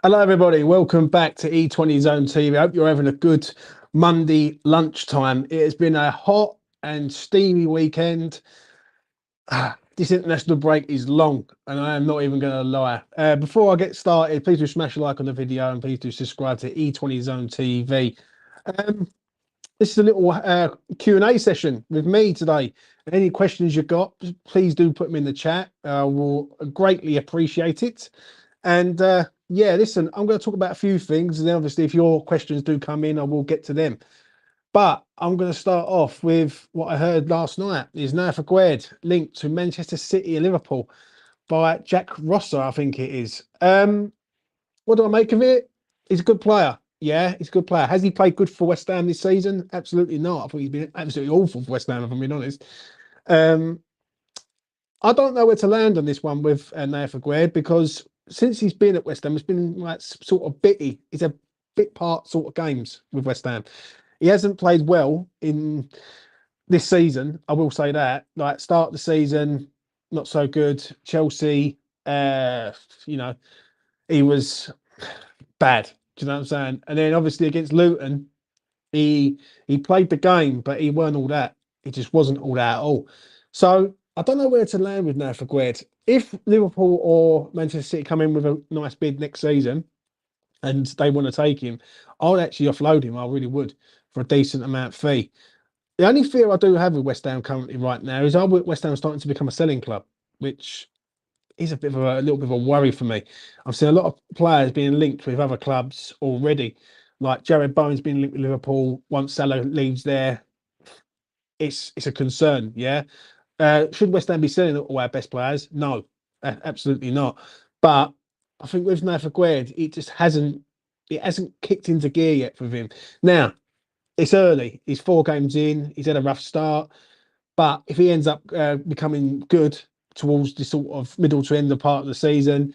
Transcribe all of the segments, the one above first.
Hello, everybody. Welcome back to E20 Zone TV. I hope you're having a good Monday lunchtime. It has been a hot and steamy weekend. This international break is long, and I am not even going to lie. Before I get started, please do smash a like on the video and please do subscribe to E20 Zone TV. Um, this is a little Q&A session with me today. Any questions you've got, please do put them in the chat. We'll greatly appreciate it. And yeah, listen, I'm going to talk about a few things. And then obviously, if your questions do come in, I will get to them. But I'm going to start off with what I heard last night is Nayef Aguerd linked to Manchester City and Liverpool by Jack Rosser, I think it is. What do I make of it? He's a good player. Yeah, he's a good player. Has he played good for West Ham this season? Absolutely not. I thought he's been absolutely awful for West Ham, if I'm being honest. Um, I don't know where to land on this one with Nayef Aguerd because since he's been at West Ham, it's been like sort of bitty. He's a bit part sort of games with West Ham. He hasn't played well in this season. I will say that. Like start of the season, not so good. Chelsea, you know, he was bad. Do you know what I'm saying? And then obviously against Luton, he played the game, but he weren't all that. He just wasn't all that at all. So I don't know where to land with now for Gued. If Liverpool or Manchester City come in with a nice bid next season and they want to take him, I would actually offload him. I really would for a decent amount fee. The only fear I do have with West Ham currently right now is West Ham starting to become a selling club, which is a little bit of a worry for me. I've seen a lot of players being linked with other clubs already, like Jared Bowen's been linked with Liverpool. Once Salah leaves there, it's a concern. Yeah, should West Ham be selling all our best players? No, absolutely not. But I think with Nayef Aguerd, it hasn't kicked into gear yet for him. Now it's early. He's 4 games in. He's had a rough start, but if he ends up becoming good towards the sort of middle to end of part of the season,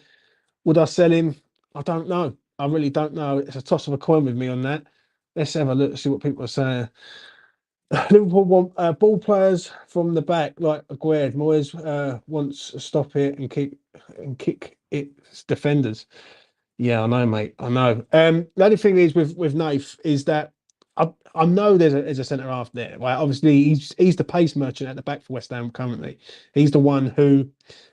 would I sell him? I don't know. I really don't know. It's a toss of a coin with me on that. Let's have a look, see what people are saying. Liverpool want ball players from the back, like Aguerd. Moyes wants to stop it and kick its defenders. Yeah, I know, mate. I know. The only thing is with Nath is that I know there's a centre half there. Right? Obviously, he's the pace merchant at the back for West Ham currently. He's the one who,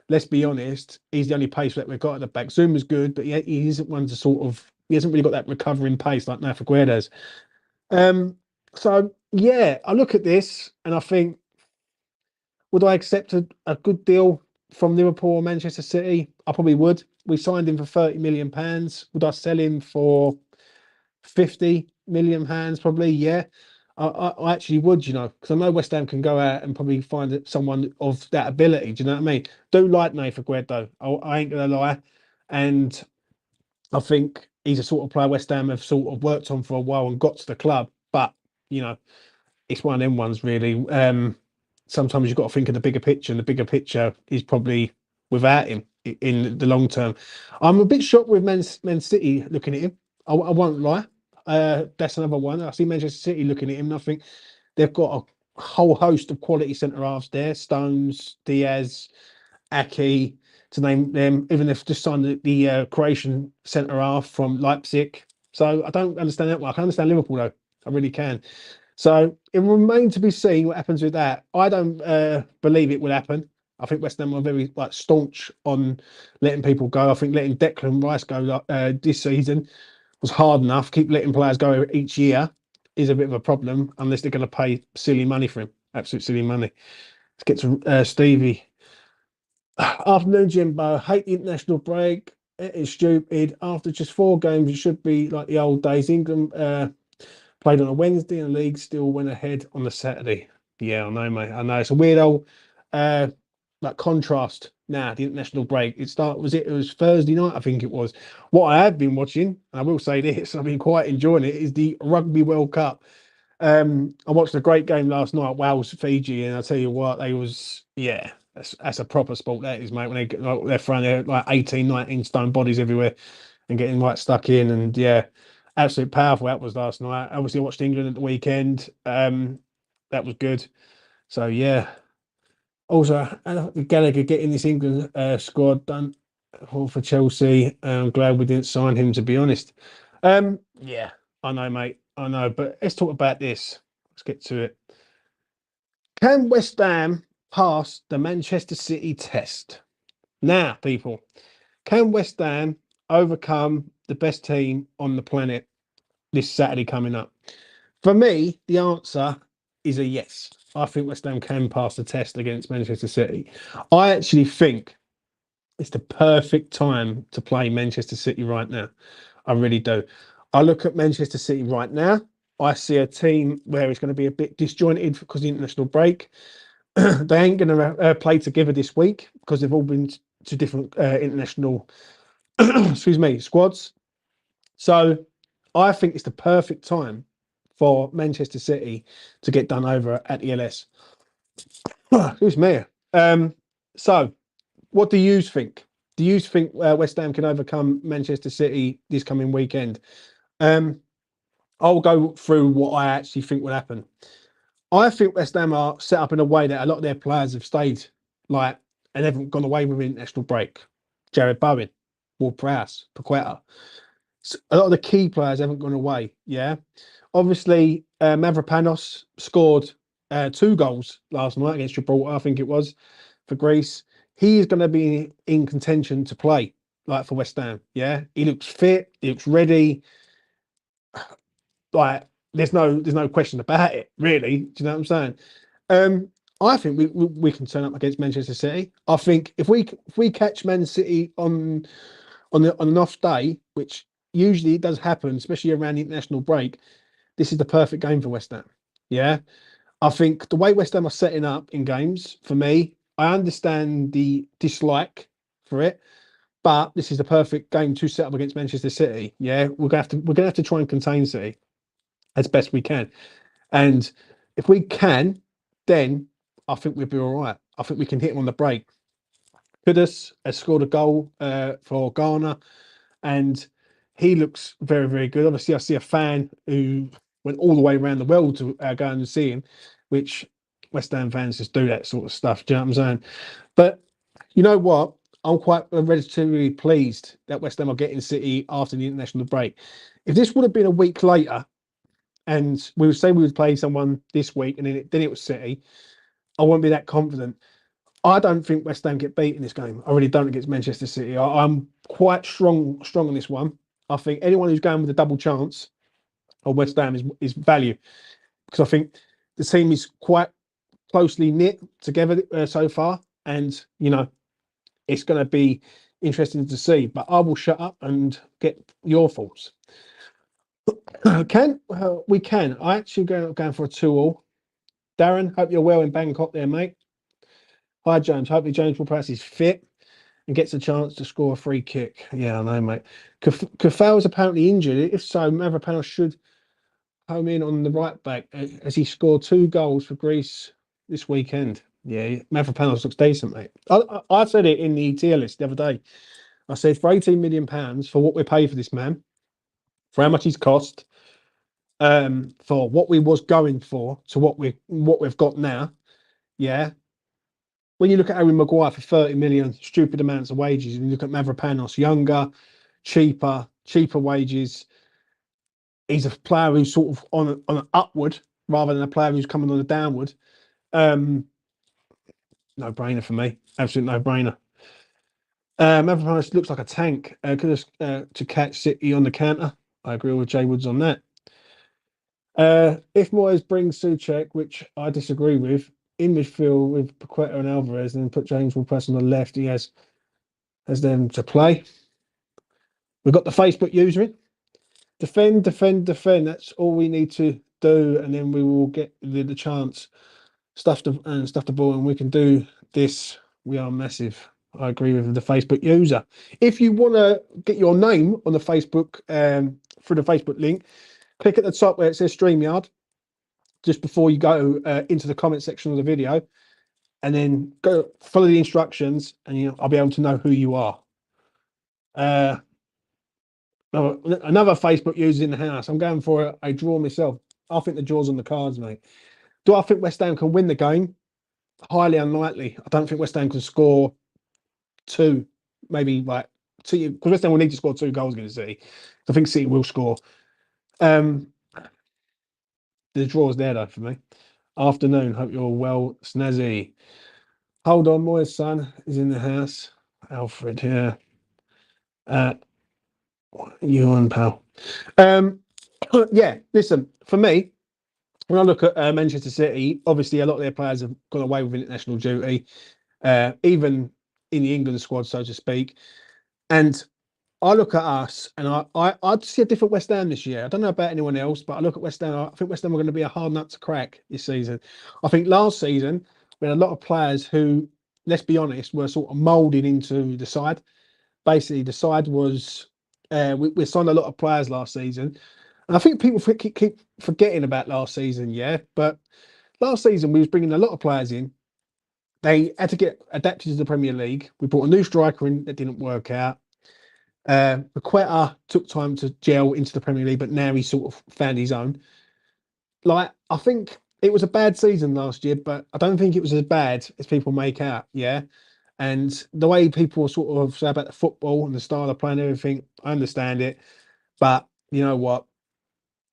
let's be honest, he's the only pace that we've got at the back. Zuma's good, but he isn't one to sort of. He hasn't really got that recovering pace like Nayef Aguerd has. Um, so yeah, I look at this and I think, would I accept a good deal from Liverpool or Manchester City? I probably would. We signed him for £30 million. Would I sell him for £50 million? Probably, yeah. I actually would, because I know West Ham can go out and probably find someone of that ability. Do you know what I mean? Do like Nayef Aguerd though. I ain't gonna lie, and I think he's a sort of player West Ham have sort of worked on for a while and got to the club. But you know, it's one of them ones really. Sometimes you've got to think of the bigger picture, and the bigger picture is probably without him in the long term. I'm a bit shocked with Man City looking at him. I won't lie. That's another one. I see Manchester City looking at him, and I think they've got a whole host of quality centre halves there: Stones, Diaz, Aki, to name them. Even if just signed the Croatian centre half from Leipzig. So I don't understand that one. I can understand Liverpool though. I really can. So it remains to be seen what happens with that. I don't believe it will happen. I think West Ham are very staunch on letting people go. I think letting Declan Rice go this season was hard enough. Keep letting players go each year is a bit of a problem unless they're going to pay silly money for him. Absolute silly money. Let's get to Stevie. Afternoon, Jimbo. Hate the international break. It is stupid. After just 4 games, it should be like the old days. England played on a Wednesday and the league still went ahead on the Saturday. Yeah, I know, mate. I know. It's a weird old contrast now, the international break. It was Thursday night, I think it was. What I have been watching, I will say this, I've been quite enjoying it, is the Rugby World Cup. I watched a great game last night, Wales, Fiji, and I tell you what, that's a proper sport, that is, mate. When they're throwing their 18, 19 stone bodies everywhere and getting stuck in, and yeah, absolutely powerful that was last night. Obviously, I watched England at the weekend. That was good. So yeah. Also, Gallagher getting this England squad done. all for Chelsea. I'm glad we didn't sign him, to be honest. Yeah, I know, mate. I know, but let's talk about this. Let's get to it. Can West Ham pass the Manchester City test? Now, people, can West Ham overcome the best team on the planet this Saturday coming up? For me, the answer is a yes. I think West Ham can pass the test against Manchester City. I actually think it's the perfect time to play Manchester City right now. I really do. I look at Manchester City right now. I see a team where it's going to be a bit disjointed because of the international break. They ain't going to play together this week because they've all been to different international, excuse me, squads. So I think it's the perfect time for Manchester City to get done over at the LS. Excuse me. So what do you think? Do you think West Ham can overcome Manchester City this coming weekend? Um, I'll go through what I actually think will happen. I think West Ham are set up in a way that a lot of their players have stayed like and haven't gone away with an international break. Jared Bowen, Ward Prowse, Paqueta. A lot of the key players haven't gone away. Yeah. Obviously, Mavropanos scored 2 goals last night against Gibraltar, I think it was, for Greece. He is going to be in contention to play, like for West Ham. Yeah, he looks fit. He looks ready. Like there's no question about it, really. Do you know what I'm saying? I think we can turn up against Manchester City. I think if we catch Man City on an off day, which usually does happen, especially around the international break, this is the perfect game for West Ham. Yeah. I think the way West Ham are setting up in games, for me, I understand the dislike for it, but this is the perfect game to set up against Manchester City. Yeah, we're gonna have to try and contain City as best we can. And if we can, then I think we'll be all right. I think we can hit him on the break. Kudus has scored a goal for Ghana, and he looks very, very good. Obviously, I see a fan who went all the way around the world to go and see him, which West Ham fans just do that sort of stuff. Do you know what I'm saying? But you know what? I'm quite relatively pleased that West Ham are getting City after the international break. If this would have been a week later, and we would say we would play someone this week, and then it was City, I won't be that confident. I don't think West Ham get beat in this game. I really don't against Manchester City. I'm quite strong on this one. I think anyone who's going with a double chance on West Ham is value because I think the team is quite closely knit together so far, and it's going to be interesting to see. But I will shut up and get your thoughts. Can we can? I actually going for a 2-2. Darren, hope you're well in Bangkok there, mate. Hi, James. Hopefully, James will press his fit and gets a chance to score a free kick. Yeah, I know, mate. Kafal's apparently injured. If so, Mavropanos should home in on the right back as he scored 2 goals for Greece this weekend. Yeah, Mavropanos looks decent, mate. I said it in the tier list the other day. I said for £18 million for what we pay for this man, for how much he's cost, for what we was going for to what we've got now. Yeah, when you look at Harry Maguire for 30 million, stupid amounts of wages, and you look at Mavropanos, younger, cheaper wages. He's a player who's sort of on an upward rather than a player who's coming on a downward. No brainer for me. Absolute no brainer. Mavropanos looks like a tank. To catch City on the counter. I agree with Jay Woods on that. If Moyes brings Souček, which I disagree with, in midfield with Paqueta and Alvarez, and then put James Ward-Prowse on the left, he has them to play. We've got the Facebook user in. Defend. That's all we need to do, and then we will get the chance. Stuff the ball, and we can do this. We are massive. I agree with the Facebook user. If you want to get your name on the Facebook through the Facebook link, click at the top where it says StreamYard, just before you go into the comment section of the video, and then go follow the instructions, and I'll be able to know who you are. Another Facebook user in the house. I'm going for a draw myself. I think the draw's on the cards, mate. Do I think West Ham can win the game? Highly unlikely. I don't think West Ham can score 2. maybe like City, because West Ham will need to score 2 goals against City. I think City will score. Um, the draw's there though for me. Afternoon. Hope you're well, Snazzy. Hold on, my son is in the house. Alfred here. You and pal. Um, yeah. Listen, for me, when I look at Manchester City, obviously a lot of their players have gone away with international duty, even in the England squad, so to speak. And I look at us, and I'd see a different West Ham this year. I don't know about anyone else, but I look at West Ham. I think West Ham are going to be a hard nut to crack this season. I think last season we had a lot of players who, let's be honest, were sort of moulded into the side. Basically, the side was we signed a lot of players last season, and I think people keep forgetting about last season. Yeah, but last season we was bringing a lot of players in. They had to get adapted to the Premier League. We brought a new striker in that didn't work out. Paqueta took time to gel into the Premier League, but now he sort of found his own. Like, I think it was a bad season last year, but I don't think it was as bad as people make out. Yeah. And the way people sort of say about the football and the style of playing and everything, I understand it. But you know what?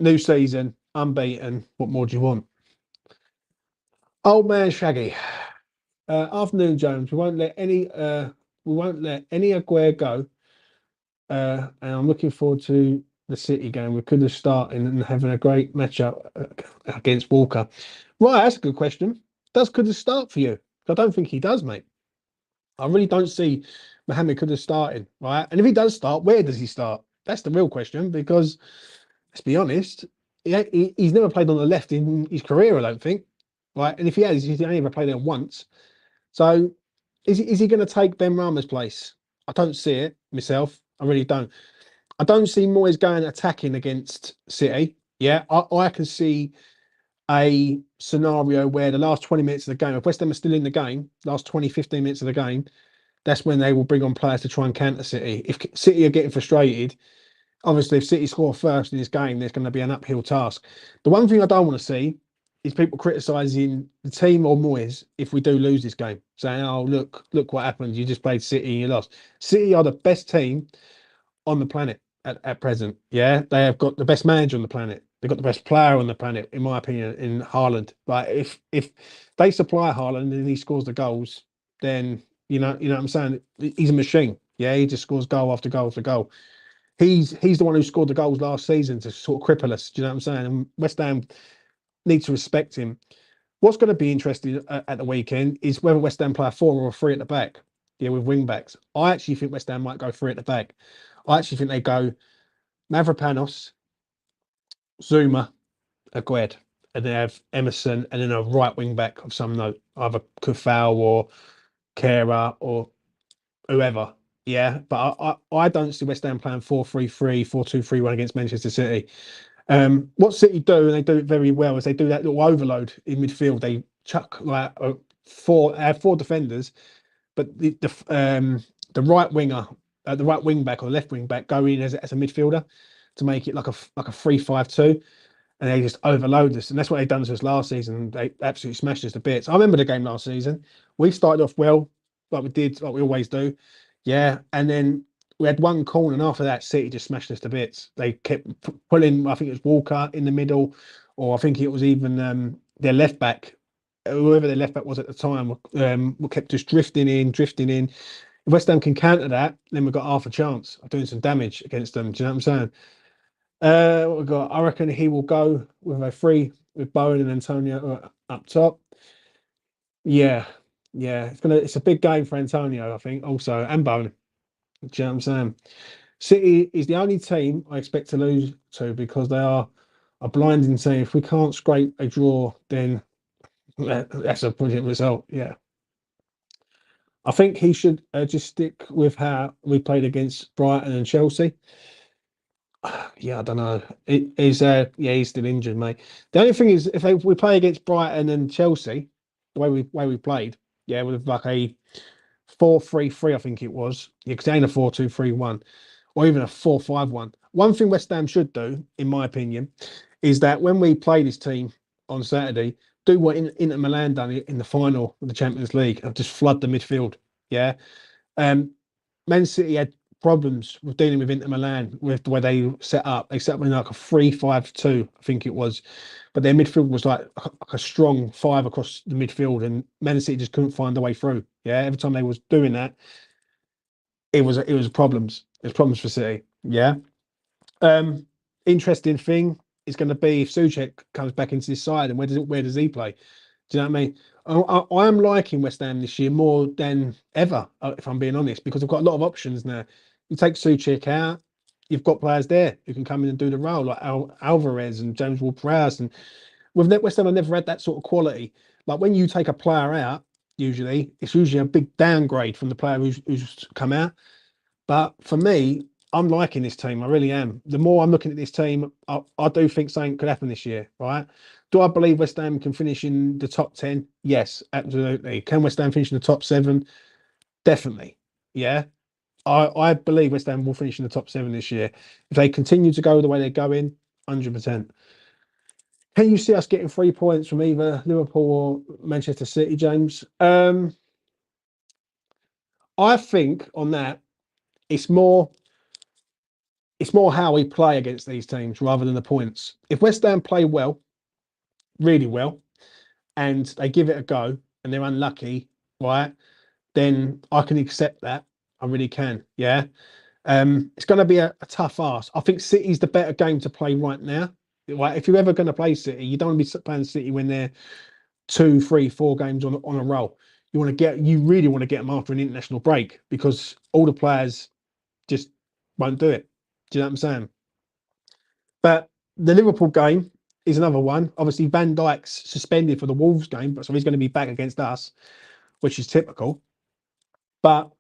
New season, unbeaten. What more do you want? Old man Shaggy. Afternoon, Jones. We won't let any Aguerd go. And I'm looking forward to the City game. We could have started and having a great matchup against Walker. Right, that's a good question. Does Kudus start for you? I don't think he does, mate. I really don't see Mohamed Kudus starting, right? And if he does start, where does he start? That's the real question because, let's be honest, he's never played on the left in his career, I don't think, right? And if he has, he's only ever played there once. So is he going to take Ben Rama's place? I don't see it myself. I really don't. I don't see Moyes going attacking against City. Yeah, I can see a scenario where the last 20 minutes of the game, if West Ham are still in the game, last 20, 15 minutes of the game, that's when they will bring on players to try and counter City. If City are getting frustrated, obviously if City score first in this game, there's going to be an uphill task. The one thing I don't want to see is people criticising the team or Moyes if we do lose this game, saying, "Oh, look what happened. You just played City and you lost." City are the best team on the planet at present. Yeah, they have got the best manager on the planet. They've got the best player on the planet, in my opinion, in Haaland. Like if they supply Haaland and he scores the goals, then you know what I'm saying. He's a machine. Yeah, he just scores goal after goal after goal. He's the one who scored the goals last season to sort of cripple us. Do you know what I'm saying? And West Ham need to respect him. What's going to be interesting at the weekend is whether West Ham play a 4 or a 3 at the back. Yeah, with wing backs. I actually think West Ham might go 3 at the back. I actually think they go Mavropanos, Zuma, Aguerd, and they have Emerson, and then a right wing back of some note, either Kufal or Kera or whoever. Yeah, but I don't see West Ham playing 4-3-3, 4-2-3-1 against Manchester City. What City do, and they do it very well, is they do that little overload in midfield. They chuck like have 4 defenders, but the right winger, the right wing back or the left wing back go in as a midfielder to make it like a 3-5-2, and they just overload us. And that's what they've done to us last season. They absolutely smashed us to bits. I remember the game last season. We started off well, like we always do. Yeah, and then we had one corner, and after that, City just smashed us to bits. They kept pulling. I think it was Walker in the middle, or I think it was even their left back, whoever their left back was at the time, kept just drifting in, drifting in. If West Ham can counter that, then we've got half a chance of doing some damage against them. Do you know what I'm saying? What we got? I reckon he will go with a 3 with Bowen and Antonio up top. Yeah, yeah. It's a big game for Antonio, I think, also, and Bowen. Do you know what I'm saying? City is the only team I expect to lose to because they are a blinding team. If we can't scrape a draw, then that's a brilliant result. Yeah. I think he should just stick with how we played against Brighton and Chelsea. Yeah, I don't know. Yeah, he's still injured, mate. The only thing is, if we play against Brighton and Chelsea, the way we played, yeah, with like a 4-3-3, I think it was. Yeah, because it ain't a 4-2-3-1, or even a 4-5-1. One thing West Ham should do, in my opinion, is that when we play this team on Saturday, do what Inter Milan done in the final of the Champions League and just flood the midfield. Yeah. Um, Man City had problems with dealing with Inter Milan with the way they set up. They set up in like a 3-5-2, I think it was. But their midfield was like a strong five across the midfield, and Man City just couldn't find a way through. Yeah, every time they was doing that, it was problems. It was problems for City. Yeah. Um, Interesting thing is going to be if Souček comes back into this side, and where does he play? Do you know what I mean? I am liking West Ham this year more than ever, if I'm being honest, because I've got a lot of options now. You take Souček out, you've got players there who can come in and do the role, like Alvarez and James Ward-Prowse. And with West Ham, I've never had that sort of quality. Like when you take a player out, it's usually a big downgrade from the player who's come out. But for me, I'm liking this team. I really am. The more I'm looking at this team, I do think something could happen this year, right? Do I believe West Ham can finish in the top 10? Yes, absolutely. Can West Ham finish in the top 7? Definitely. Yeah. I believe West Ham will finish in the top 7 this year. If they continue to go the way they're going, 100%. Can you see us getting 3 points from either Liverpool or Manchester City, James? I think on that, it's more how we play against these teams rather than the points. If West Ham play well, really well, and they give it a go and they're unlucky, right, then I can accept that. I really can. Yeah. It's going to be a tough ask. I think City's the better game to play right now. Right? If you're ever going to play City, you don't want to be playing City when they're 2, 3, 4 games on a roll. You really want to get them after an international break because all the players just won't do it. Do you know what I'm saying? But the Liverpool game is another one. Obviously, Van Dijk's suspended for the Wolves game, but so he's going to be back against us, which is typical. But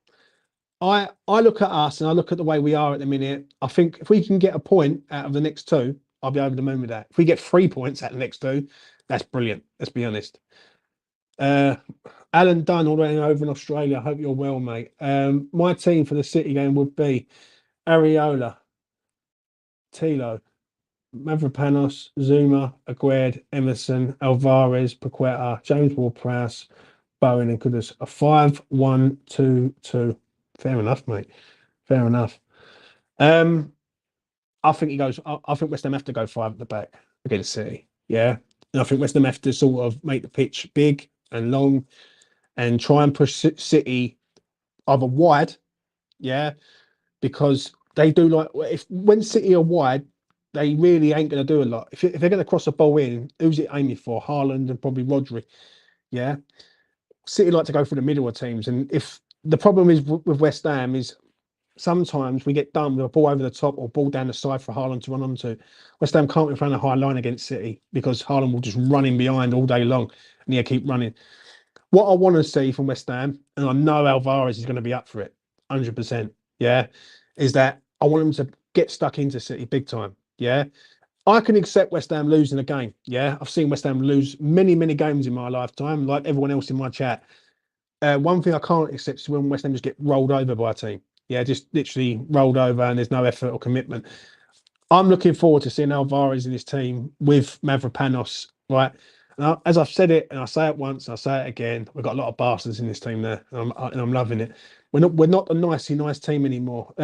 I look at us and I look at the way we are at the minute. I think if we can get a point out of the next 2, I'll be over the moon with that. If we get 3 points out of the next 2, that's brilliant. Let's be honest. Alan Dunn, all the way over in Australia. I hope you're well, mate. My team for the City game would be Areola, Tilo, Mavropanos, Zuma, Aguerd, Emerson, Alvarez, Paqueta, James Ward-Prowse, Bowen, and Kudus. A 5-1-2-2. Fair enough, mate. Fair enough. I think he goes. I think West Ham have to go 5 at the back against City. Yeah, and I think West Ham have to sort of make the pitch big and long, and try and push City either wide. Yeah, because they do like when City are wide, they really ain't going to do a lot. If they're going to cross a ball in, who's it aiming for? Haaland and probably Rodri. Yeah, City like to go for the middle of teams, and if the problem is with West Ham is sometimes we get done with a ball over the top or ball down the side for Haaland to run onto. West Ham can't be front a high line against City because Haaland will just run in behind all day long and he'll keep running. What I want to see from West Ham, and I know Alvarez is going to be up for it, 100%, yeah, is that I want him to get stuck into City big time, yeah. I can accept West Ham losing a game, yeah. I've seen West Ham lose many, many games in my lifetime, like everyone else in my chat. One thing I can't accept is when West Ham just get rolled over by a team. Yeah, just literally rolled over and there's no effort or commitment. I'm looking forward to seeing Alvarez in this team with Mavropanos, right? And as I've said it, and I say it once, and I say it again, we've got a lot of bastards in this team there, and I'm loving it. We're not a nice team anymore.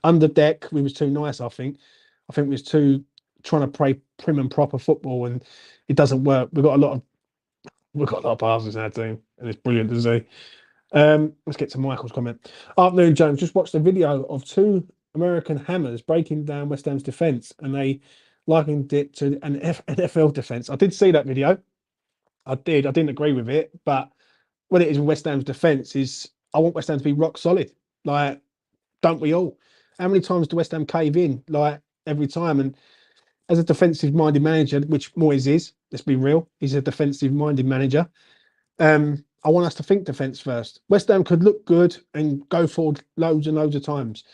Under deck, we was too nice. I think we was too trying to play prim and proper football, and it doesn't work. We've got a lot of bastards in our team, and it's brilliant to see. Let's get to Michael's comment. Afternoon, James. Just watched a video of 2 American hammers breaking down West Ham's defence, and they likened it to an NFL defence. I did see that video. I did. I didn't agree with it, but what it is with West Ham's defence is I want West Ham to be rock solid. Like, don't we all? How many times do West Ham cave in? Like, every time. And as a defensive-minded manager, which Moyes is, let's be real, he's a defensive-minded manager. I want us to think defence first. West Ham could look good and go forward loads and loads of times,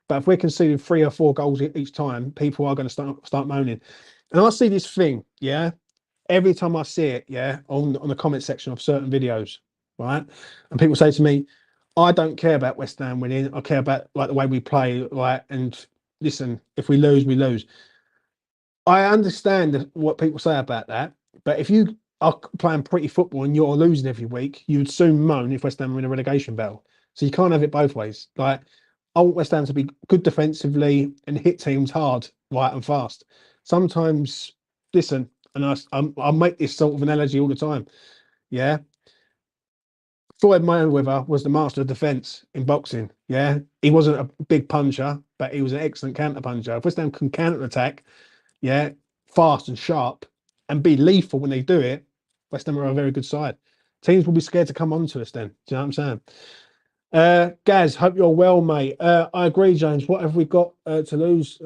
but if we're conceding 3 or 4 goals each time, people are going to start moaning. And I see this thing, yeah, every time I see it, yeah, on the comment section of certain videos, right? And people say to me, I don't care about West Ham winning. I care about like the way we play, right? And listen, if we lose, we lose. I understand what people say about that, but if you are playing pretty football and you're losing every week, you would soon moan if West Ham were in a relegation battle. So you can't have it both ways. Like, I want West Ham to be good defensively and hit teams hard, right and fast. Sometimes, listen, and I make this sort of analogy all the time. Yeah, Floyd Mayweather was the master of defence in boxing. Yeah, he wasn't a big puncher, but he was an excellent counter puncher. If West Ham can counter attack, yeah, fast and sharp, and be lethal when they do it, West Ham are a very good side. Teams will be scared to come onto us then. Do you know what I'm saying? Gaz, hope you're well, mate. I agree, James. What have we got to lose?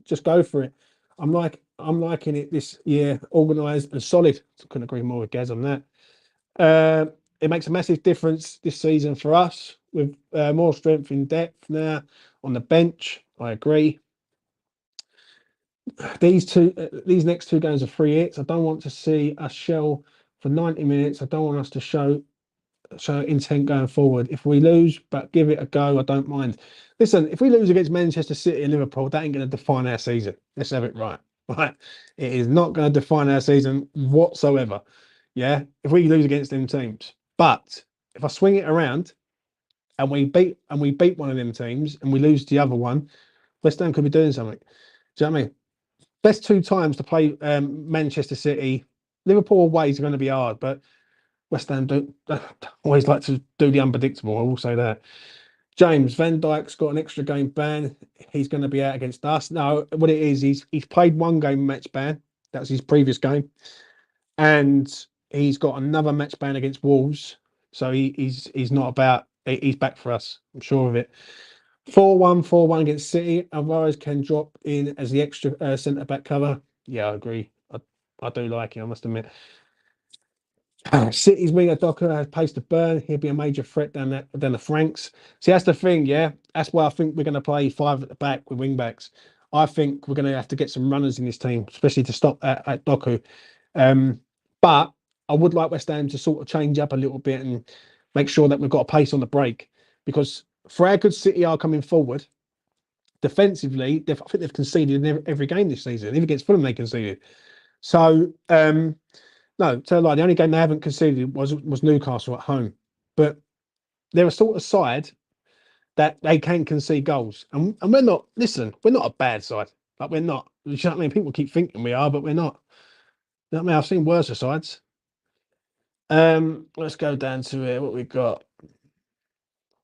Just go for it. I'm liking it this year, organised and solid. Couldn't agree more with Gaz on that. It makes a massive difference this season for us with more strength in depth now on the bench. I agree. These next two games are free hits. I don't want to see us shell for 90 minutes. I don't want us to show intent going forward. If we lose, but give it a go, I don't mind. Listen, if we lose against Manchester City and Liverpool, that ain't going to define our season. Let's have it right. Right? It is not going to define our season whatsoever. Yeah, if we lose against them teams, but if I swing it around and we beat one of them teams and we lose the other one, West Ham could be doing something. Do you know what I mean? Best two times to play Manchester City. Liverpool away is going to be hard, but West Ham don't always like to do the unpredictable. I will say that. James Van Dijk's got an extra game ban. He's going to be out against us. No, what it is, he's played one game match ban. That was his previous game, and he's got another match ban against Wolves. So he's not about. He's back for us. I'm sure of it. 4-1, 4-1 against City. Alvarez can drop in as the extra centre back cover. Yeah, I agree. I do like it, I must admit. City's winger Docker has pace to burn. He'll be a major threat down the flanks. See, that's the thing, yeah. That's why I think we're going to play five at the back with wing backs. I think we're going to have to get some runners in this team, especially to stop at Doku. But I would like West Ham to sort of change up a little bit and make sure that we've got a pace on the break. Because for how good City are coming forward, defensively, I think they've conceded in every game this season. Even against Fulham, they conceded. So, no, tell a lie. The only game they haven't conceded was Newcastle at home. But they're a sort of side that they can concede goals. And we're not, listen, we're not a bad side. Like, we're not. You know what I mean? People keep thinking we are, but we're not. You know what I mean? I've seen worse sides. Let's go down to it. What we got.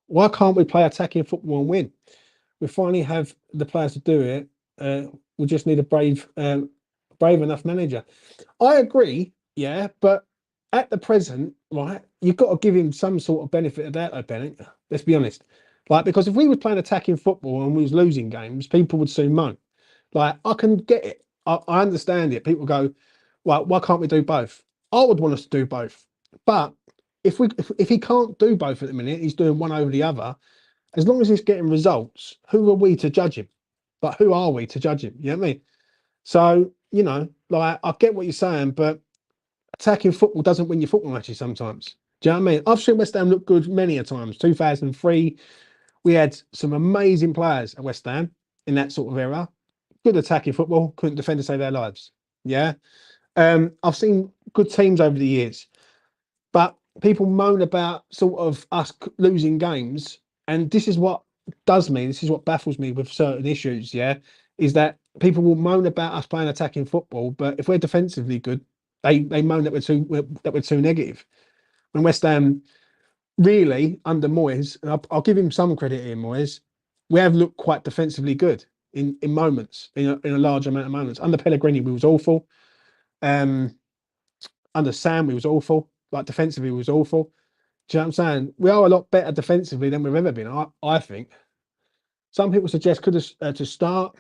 Why can't we play attacking football and win? We finally have the players to do it. We just need a brave enough manager. I agree, yeah, but at the present, right, you've got to give him some sort of benefit of that, though, Bennett. Let's be honest. Like, because if we were playing attacking football and we was losing games, people would soon moan. Like, I can get it. I understand it. People go, well, why can't we do both? I would want us to do both. But if he can't do both at the minute, he's doing one over the other, as long as he's getting results, who are we to judge him? But who are we to judge him? You know what I mean? So, you know, like, I get what you're saying, but attacking football doesn't win your football matches sometimes. Do you know what I mean? I've seen West Ham look good many a times. 2003, we had some amazing players at West Ham in that sort of era. Good attacking football, couldn't defend to save their lives. Yeah. I've seen good teams over the years, but people moan about sort of us losing games. And this is what this is what baffles me with certain issues, yeah, is that people will moan about us playing attacking football, but if we're defensively good, they moan that we're too negative. When West Ham really under Moyes, and I'll give him some credit here, Moyes, we have looked quite defensively good in moments, in a large amount of moments. Under Pellegrini, we was awful. Under Sam, we was awful. Like, defensively, we was awful. Do you know what I'm saying? We are a lot better defensively than we've ever been, I think. Some people suggest could to start.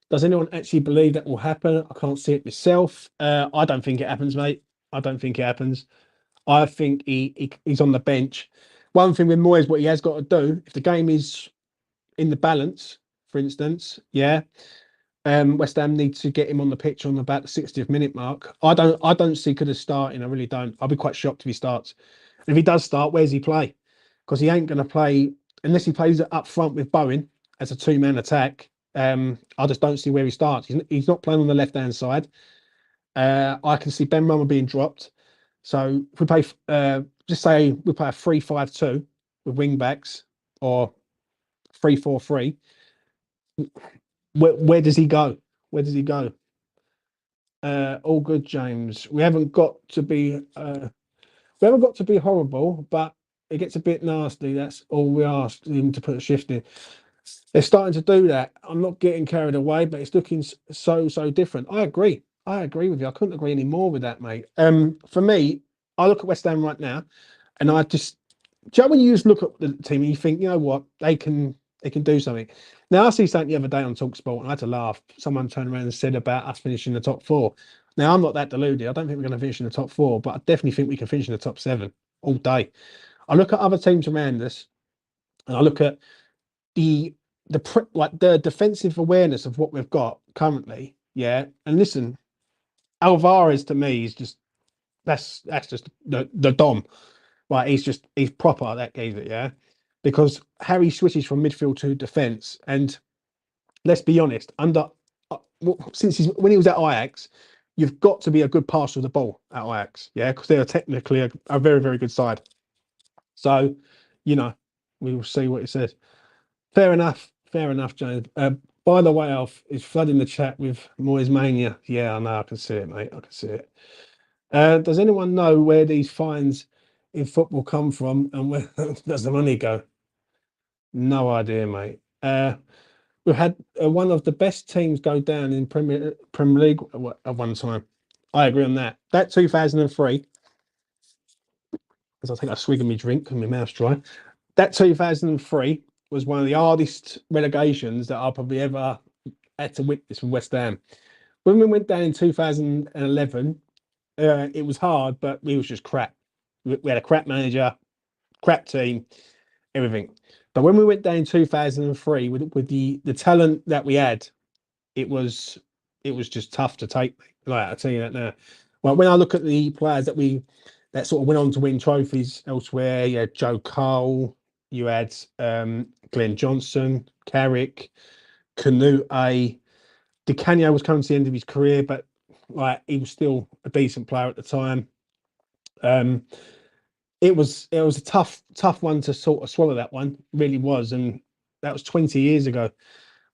Does anyone actually believe that will happen? I can't see it myself. I don't think it happens, mate. I don't think it happens. I think he's on the bench. One thing with Moyes, what he has got to do, if the game is in the balance, for instance, yeah, West Ham need to get him on the pitch on about the 60th minute mark. I don't see Kudus starting. I really don't. I'll be quite shocked if he starts. And if he does start, where's he play? Because he ain't going to play unless he plays up front with Bowen as a two-man attack. I just don't see where he starts. He's not playing on the left-hand side. I can see Ben Rama being dropped. So if we play, just say we play a 3-5-2 with wing backs, or 3-4-3. Where does he go? Where does he go? All good, James. We haven't got to be horrible, but it gets a bit nasty. That's all we ask him to put a shift in. They're starting to do that. I'm not getting carried away, but it's looking so different. I agree. I agree with you. I couldn't agree any more with that, mate. For me, I look at West Ham right now, and I just, do you know when you just look at the team and you think, you know what, they can do something. Now I see something the other day on Talksport, and I had to laugh. Someone turned around and said about us finishing the top four. Now I'm not that deluded. I don't think we're going to finish in the top four, but I definitely think we can finish in the top seven all day. I look at other teams around us, and I look at the like the defensive awareness of what we've got currently. Yeah, and listen, Alvarez to me is just that's just the dom. Right, he's proper that geezer. Yeah, because Harry switches from midfield to defence, and let's be honest, since when he was at Ajax, you've got to be a good passer of the ball at Ajax. Yeah, because they are technically a very good side. So, you know, we will see what he says. Fair enough. Fair enough, James. By the way, Alf is flooding the chat with Moyes Mania. Yeah, I know. I can see it, mate. I can see it. Does anyone know where these fines in football come from and where does the money go? No idea, mate. We've had one of the best teams go down in Premier League at one time. I agree on that. That 2003, as I take a swig of my drink and my mouth's dry. That 2003 was one of the hardest relegations that I probably ever had to witness with West Ham. When we went down in 2011, it was hard, but we was just crap. We had a crap manager, crap team, everything. But when we went down in 2003 with the talent that we had, it was just tough to take. Like I'll tell you that now. Well, when I look at the players that sort of went on to win trophies elsewhere, you had Joe Cole, you had Glenn Johnson, Carrick, Canute. Di Canio was coming to the end of his career, but like he was still a decent player at the time. Um, it was a tough one to sort of swallow. That one really was, and that was 20 years ago,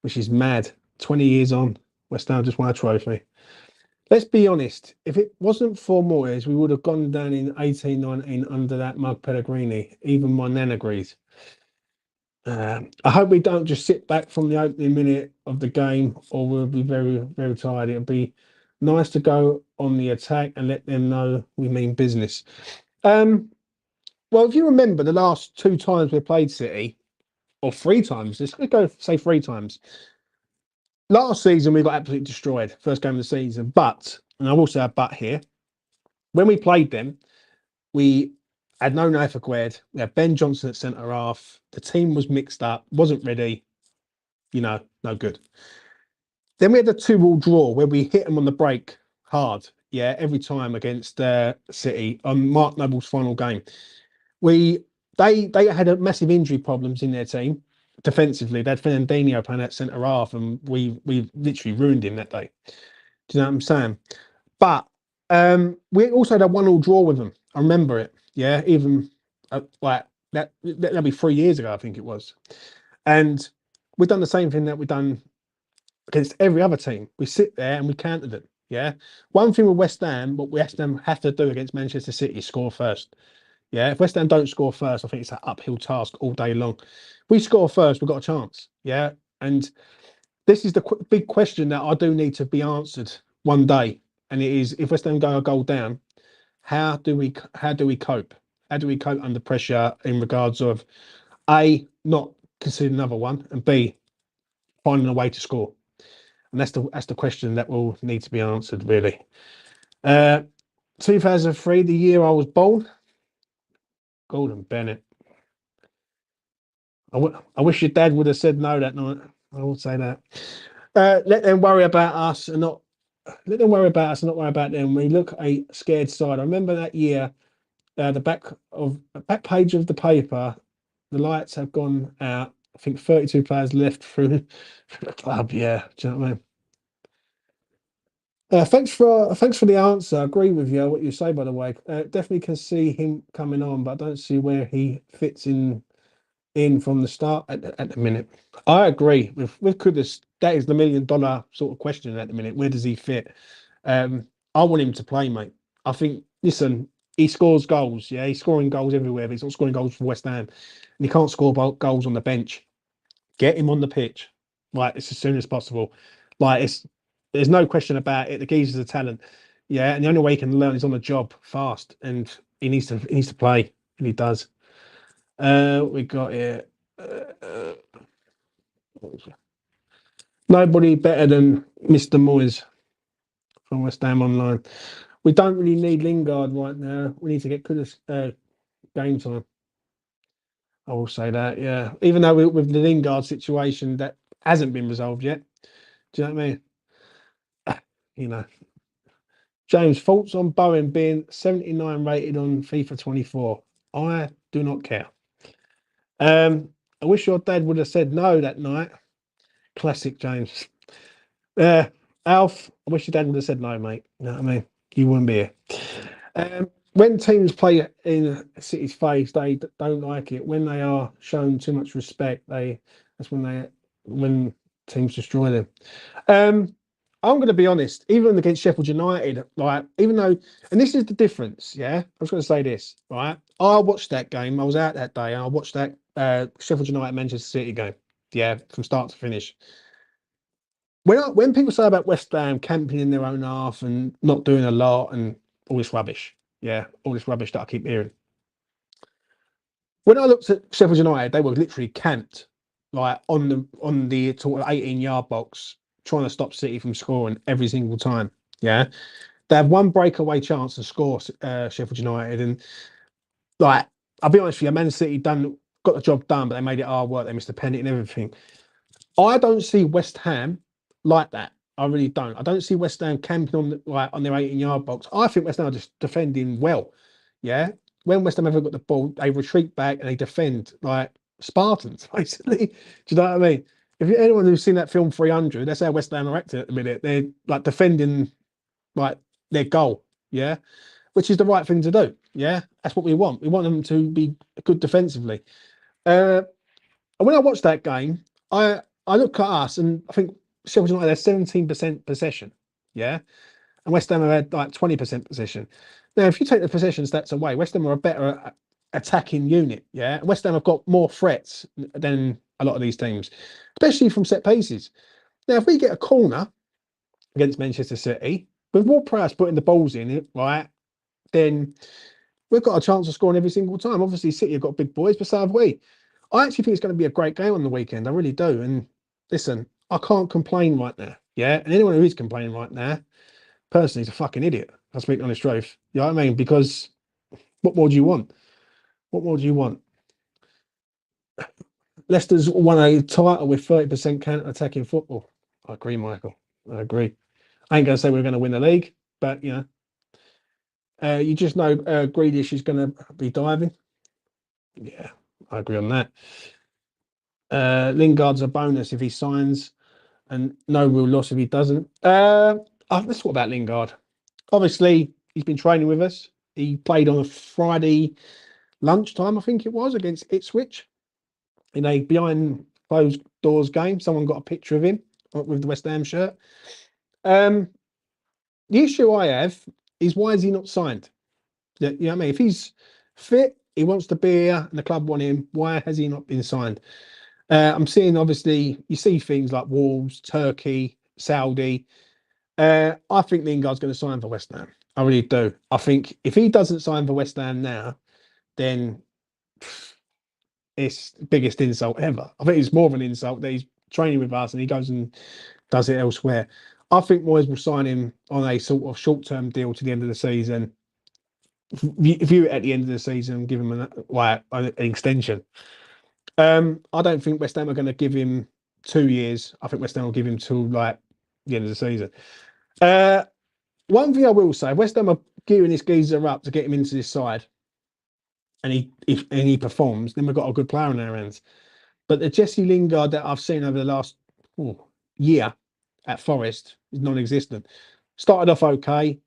which is mad. 20 years on, West Ham just won a trophy. Let's be honest. If it wasn't for Moyes, we would have gone down in 18-19 under that mug Pellegrini. Even my nan agrees. I hope we don't just sit back from the opening minute of the game, or we'll be very tired. It'll be nice to go on the attack and let them know we mean business. Well, if you remember the last two times we played City, or three times, let's go say three times. Last season we got absolutely destroyed, first game of the season. But, and I will say a but here, when we played them, we had no Nayef Aguerd. We had Ben Johnson at centre half. The team was mixed up, wasn't ready. No good. Then we had a 2-2 draw where we hit them on the break hard. Yeah, every time against City on Mark Noble's final game. They had a massive injury problems in their team defensively. They had Fernandinho playing at centre half, and we literally ruined him that day. Do you know what I'm saying? But we also had a 1-1 draw with them. I remember it. Yeah, even like that'll be 3 years ago, I think it was. And we've done the same thing that we've done against every other team. We sit there and we counter them. Yeah. One thing with West Ham, what West Ham have to do against Manchester City is score first. Yeah. If West Ham don't score first, I think it's an uphill task all day long. If we score first, we've got a chance. Yeah. And this is the big question that I do need to be answered one day. And it is, if West Ham go a goal down, how do we cope? How do we cope under pressure in regards of A, not conceding another one, and B, finding a way to score? And that's the question that will need to be answered, really. 2003, the year I was born. Gordon Bennett. I wish your dad would have said no that night. I would say that. Let them worry about us and not not worry about them. We look a scared side. I remember that year, the back page of the paper, the lights have gone out. I think 32 players left through the club. Yeah, do you know what I mean? Thanks for the answer. I agree with you what you say. By the way, definitely can see him coming on, but I don't see where he fits in from the start at the minute. I agree with Kudus. That is the $1 million sort of question at the minute. Where does he fit? I want him to play, mate. I think, listen, he scores goals. Yeah, he's scoring goals everywhere, but he's not scoring goals for West Ham, and he can't score goals on the bench. Get him on the pitch, like it's as soon as possible. Like there's no question about it. The geezer's a talent, yeah, and the only way he can learn is on the job fast, and he needs to play, and he does. We got it. Nobody better than Mr. Moyes from WestHamOnline. We don't really need Lingard right now. We need to get Kudus game time. I will say that, yeah. Even though with the Lingard situation that hasn't been resolved yet. Do you know what I mean? You know, James, thoughts on Bowen being 79 rated on FIFA 24? I do not care. I wish your dad would have said no that night. Classic James. Alf, I wish your dad would have said no, mate. You know what I mean? You wouldn't be here. When teams play in City's face, they don't like it. When they are shown too much respect, that's when teams destroy them. I'm going to be honest, even against Sheffield United, like, even though, and this is the difference, yeah? I was going to say this, right? I watched that game. I was out that day, and I watched that Sheffield United Manchester City game, yeah, from start to finish. When people say about West Ham camping in their own half and not doing a lot and all this rubbish, yeah, all this rubbish that I keep hearing. When I looked at Sheffield United, they were literally camped, like on the sort of 18-yard box, trying to stop City from scoring every single time. Yeah, they have one breakaway chance to score Sheffield United, and like I'll be honest with you, Man City got the job done, but they made it hard work. They missed a penalty and everything. I don't see West Ham like that. I really don't. I don't see West Ham camping on their 18-yard box. I think West Ham are just defending well. Yeah. When West Ham ever got the ball, they retreat back and they defend like Spartans, basically. Do you know what I mean? If anyone who's seen that film 300, that's how West Ham are acting at the minute. They're like defending like their goal. Yeah. Which is the right thing to do. Yeah. That's what we want. We want them to be good defensively. And when I watched that game, I look at us and I think Sheffield United had 17% possession, yeah, and West Ham have had like 20% possession. Now, if you take the possession stats away, West Ham are a better attacking unit, yeah. And West Ham have got more threats than a lot of these teams, especially from set pieces. Now, if we get a corner against Manchester City with Ward Prowse putting the balls in it, right, then we've got a chance of scoring every single time. Obviously, City have got big boys, but so have we. I actually think it's going to be a great game on the weekend. I really do. And listen, I can't complain right now. Yeah. And anyone who is complaining right now, personally, is a fucking idiot. I speak honest truth. You know what I mean? Because what more do you want? What more do you want? Leicester's won a title with 30% counter-attacking football. I agree, Michael. I agree. I ain't going to say we're going to win the league, but, you know, you just know Grealish is going to be diving. Yeah, I agree on that. Lingard's a bonus if he signs, and no real loss if he doesn't. Let's talk about Lingard. Obviously, he's been training with us. He played on a Friday lunchtime, I think it was, against Ipswich in a behind closed doors game. Someone got a picture of him with the West Ham shirt. The issue I have is, why is he not signed? You know what I mean? If he's fit, he wants to be here, and the club want him, why has he not been signed? I'm seeing, obviously, you see things like Wolves, Turkey, Saudi. I think Lingard's going to sign for West Ham. I really do. I think if he doesn't sign for West Ham now, then it's the biggest insult ever. I think it's more of an insult that he's training with us and he goes and does it elsewhere. I think Moyes will sign him on a sort of short-term deal to the end of the season. View it at the end of the season, give him an extension. I don't think West Ham are going to give him 2 years. I think West Ham will give him till like the end of the season. One thing I will say, West Ham are gearing this geezer up to get him into this side, and he performs, then we've got a good player on our hands. But the Jesse Lingard that I've seen over the last year at Forest is non-existent. Started off okay,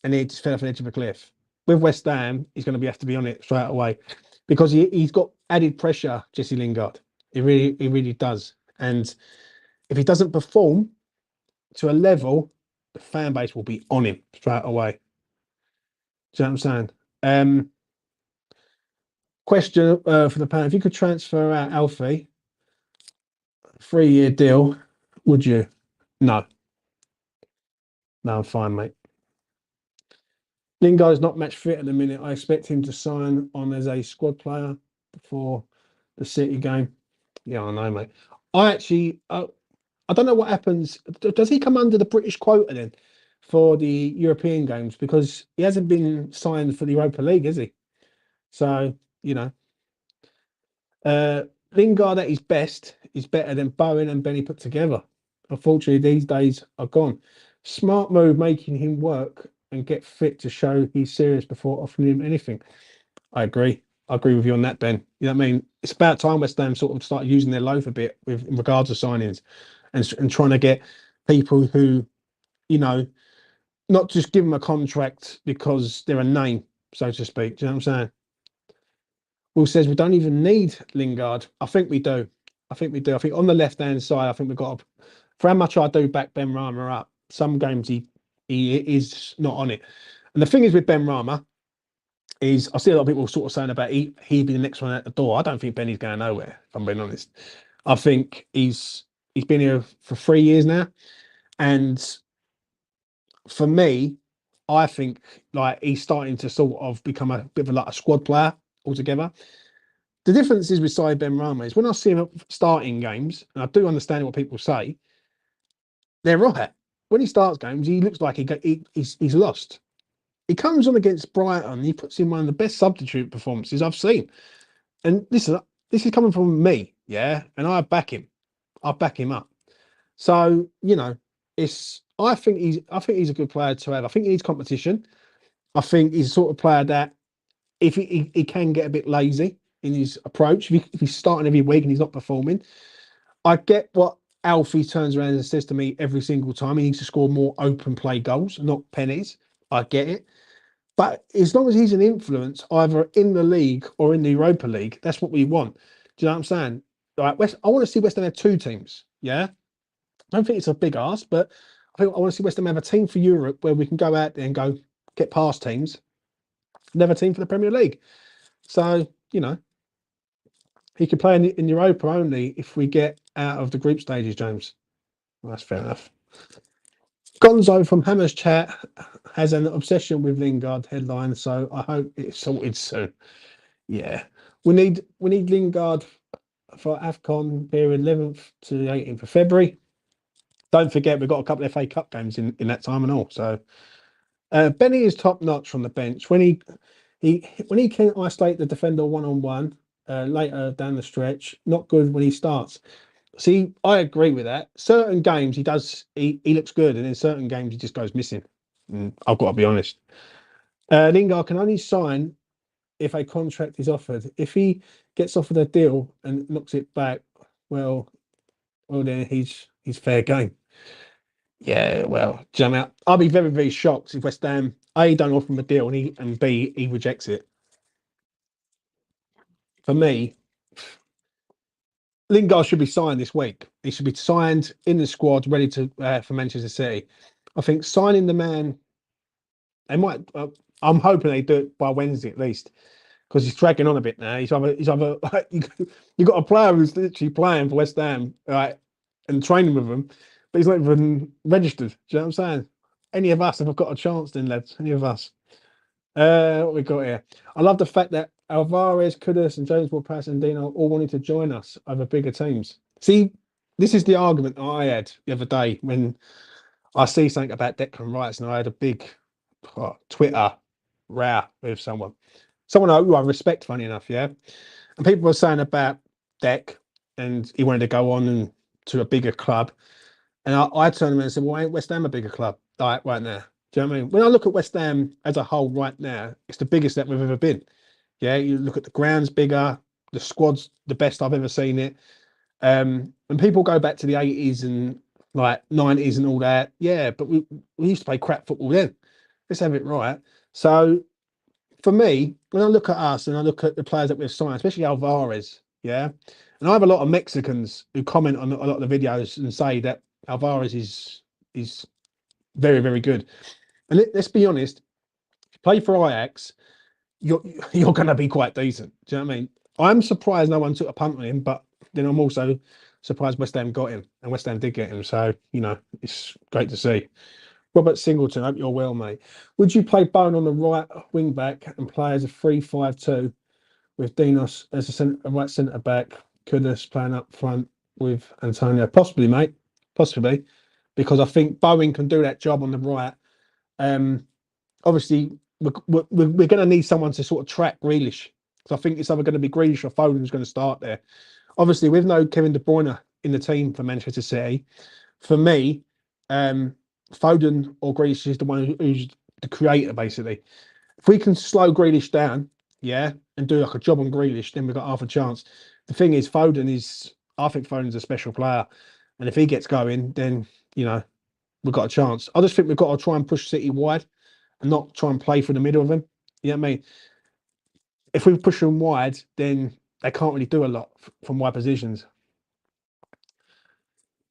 and he just fell off the edge of a cliff. With West Ham, he's going to have to be on it straight away, because he's got added pressure, Jesse Lingard. He really does. And if he doesn't perform to a level, the fan base will be on him straight away. Do you know what I'm saying? Question for the panel: if you could transfer out Alfie, 3-year deal, would you? No, no, I'm fine, mate. Lingard is not match fit at the minute. I expect him to sign on as a squad player before the City game. Yeah, I know, mate. I actually, I don't know what happens. Does he come under the British quota then for the European games? Because he hasn't been signed for the Europa League, has he? So, you know, Lingard at his best is better than Bowen and Benny put together. Unfortunately, these days are gone. Smart move making him work and get fit to show he's serious before offering him anything. I agree. I agree with you on that, Ben. You know what I mean? It's about time West Ham sort of start using their loaf a bit with in regards to signings and trying to get people who, you know, not just give them a contract because they're a name, so to speak. Do you know what I'm saying? Will says we don't even need Lingard. I think we do. I think we do. I think on the left hand side, I think we've got for how much I do back Ben Rama up. Some games he is not on it. And the thing is with Ben Rama is I see a lot of people sort of saying about he'd be the next one out the door. I don't think Benny's going nowhere, if I'm being honest. I think he's been here for 3 years now. And for me, I think like he's starting to sort of become a bit of like a squad player altogether. The difference is with Saïd Benrahma is when I see him starting games, and I do understand what people say, they're right. When he starts games, he looks like he's lost. He comes on against Brighton, he puts in one of the best substitute performances I've seen. And this is coming from me, yeah, and I back him. I back him up. So, you know, I think he's a good player to have. I think he needs competition. I think he's the sort of player that if he can get a bit lazy in his approach, if he's starting every week and he's not performing, I get what Alfie turns around and says to me every single time. He needs to score more open play goals, not pennies. I get it. But as long as he's an influence, either in the league or in the Europa League, that's what we want. Do you know what I'm saying? Like I want to see West Ham have 2 teams. Yeah. I don't think it's a big ask, but I think I want to see West Ham have a team for Europe where we can go out there and go get past teams, and have a team for the Premier League. So, you know, he could play in Europa only if we get out of the group stages, James. Well, that's fair enough. Gonzo from Hammer's Chat has an obsession with Lingard headline, so I hope it's sorted soon. Yeah, we need Lingard for AFCON period 11th to the 18th of February. Don't forget we've got a couple of FA Cup games in that time and all. So Benny is top notch from the bench when he can isolate the defender one-on-one later down the stretch. Not good when he starts. See, I agree with that. Certain games he looks good, and in certain games he just goes missing. I've got to be honest. Lingard can only sign if a contract is offered. If he gets offered a deal and knocks it back, well then he's fair game. Yeah, well, do you know what I mean? I'll be very, very shocked if West Ham A don't offer him a deal and B he rejects it. For me, Lingard should be signed this week. He should be signed in the squad, ready to for Manchester City. I think signing the man, they might. I'm hoping they do it by Wednesday at least, because he's dragging on a bit now. He's either you got a player who's literally playing for West Ham, right, and training with them, but he's not even registered. Do you know what I'm saying? Any of us have got a chance, then, lads. Any of us. What we got here? I love the fact that Alvarez, Kudus, and James Ward-Prowse and Dino all wanted to join us over bigger teams. See, this is the argument I had the other day when I see something about Declan Rice, and I had a big Twitter row with someone who I respect, funny enough, yeah. And people were saying about Dec, and he wanted to go on and to a bigger club. And I turned around and said, well, ain't West Ham a bigger club right now? Do you know what I mean? When I look at West Ham as a whole right now, it's the biggest that we've ever been. Yeah, you look at the ground's bigger, the squad's the best I've ever seen it. And people go back to the 80s and like 90s and all that. Yeah, but we used to play crap football then. Let's have it right. So for me, when I look at us and I look at the players that we've signed, especially Alvarez, yeah, and I have a lot of Mexicans who comment on a lot of the videos and say that Alvarez is very, very good. And let's be honest, if you play for Ajax, you're you're going to be quite decent. Do you know what I mean? I'm surprised no one took a punt on him, but then I'm also surprised West Ham got him, and West Ham did get him. So it's great to see. Robert Singleton, hope you're well, mate. Would you play Bowen on the right wing back and play as a 3-5-2 with Dinos as a right centre back? Kudus playing up front with Antonio? Possibly, mate. Possibly, because I think Bowen can do that job on the right. Obviously, we're going to need someone to sort of track Grealish. So I think it's either going to be Grealish or Foden who's going to start there. Obviously, with no Kevin De Bruyne in the team for Manchester City, for me, Foden or Grealish is the one who's the creator, basically. If we can slow Grealish down, yeah, and do like a job on Grealish, then we've got half a chance. The thing is, I think Foden's a special player. And if he gets going, then, we've got a chance. I just think we've got to try and push City wide and not try and play through the middle of them. You know what I mean? If we push them wide, then they can't really do a lot from wide positions.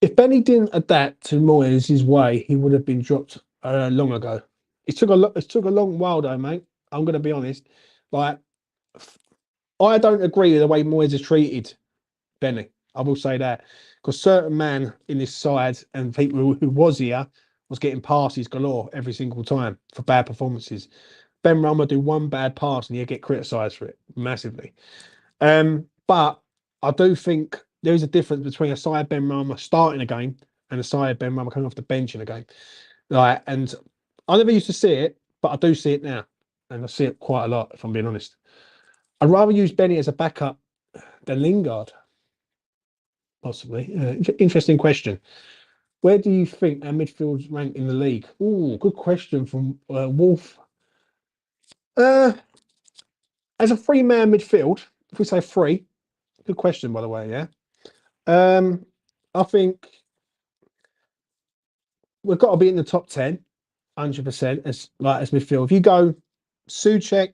If Benny didn't adapt to Moyes' way, he would have been dropped long ago. It took a long while though, mate. I'm going to be honest. Like, I don't agree with the way Moyes has treated Benny. I will say that because certain man in this side and people who was here was getting passes galore every single time for bad performances. Ben Rama do one bad pass and he'll get criticised for it massively. But I do think there is a difference between a side Ben Rama starting a game and a side Ben Rama coming off the bench in a game. Like, and I never used to see it, but I do see it now, and I see it quite a lot. If I'm being honest, I'd rather use Benny as a backup than Lingard. Possibly. Interesting question. Where do you think our midfield's rank in the league? Oh, good question from Wolf. As a three-man midfield, if we say three, good question, by the way, yeah. I think we've got to be in the top 10, 100% as midfield. If you go Souček,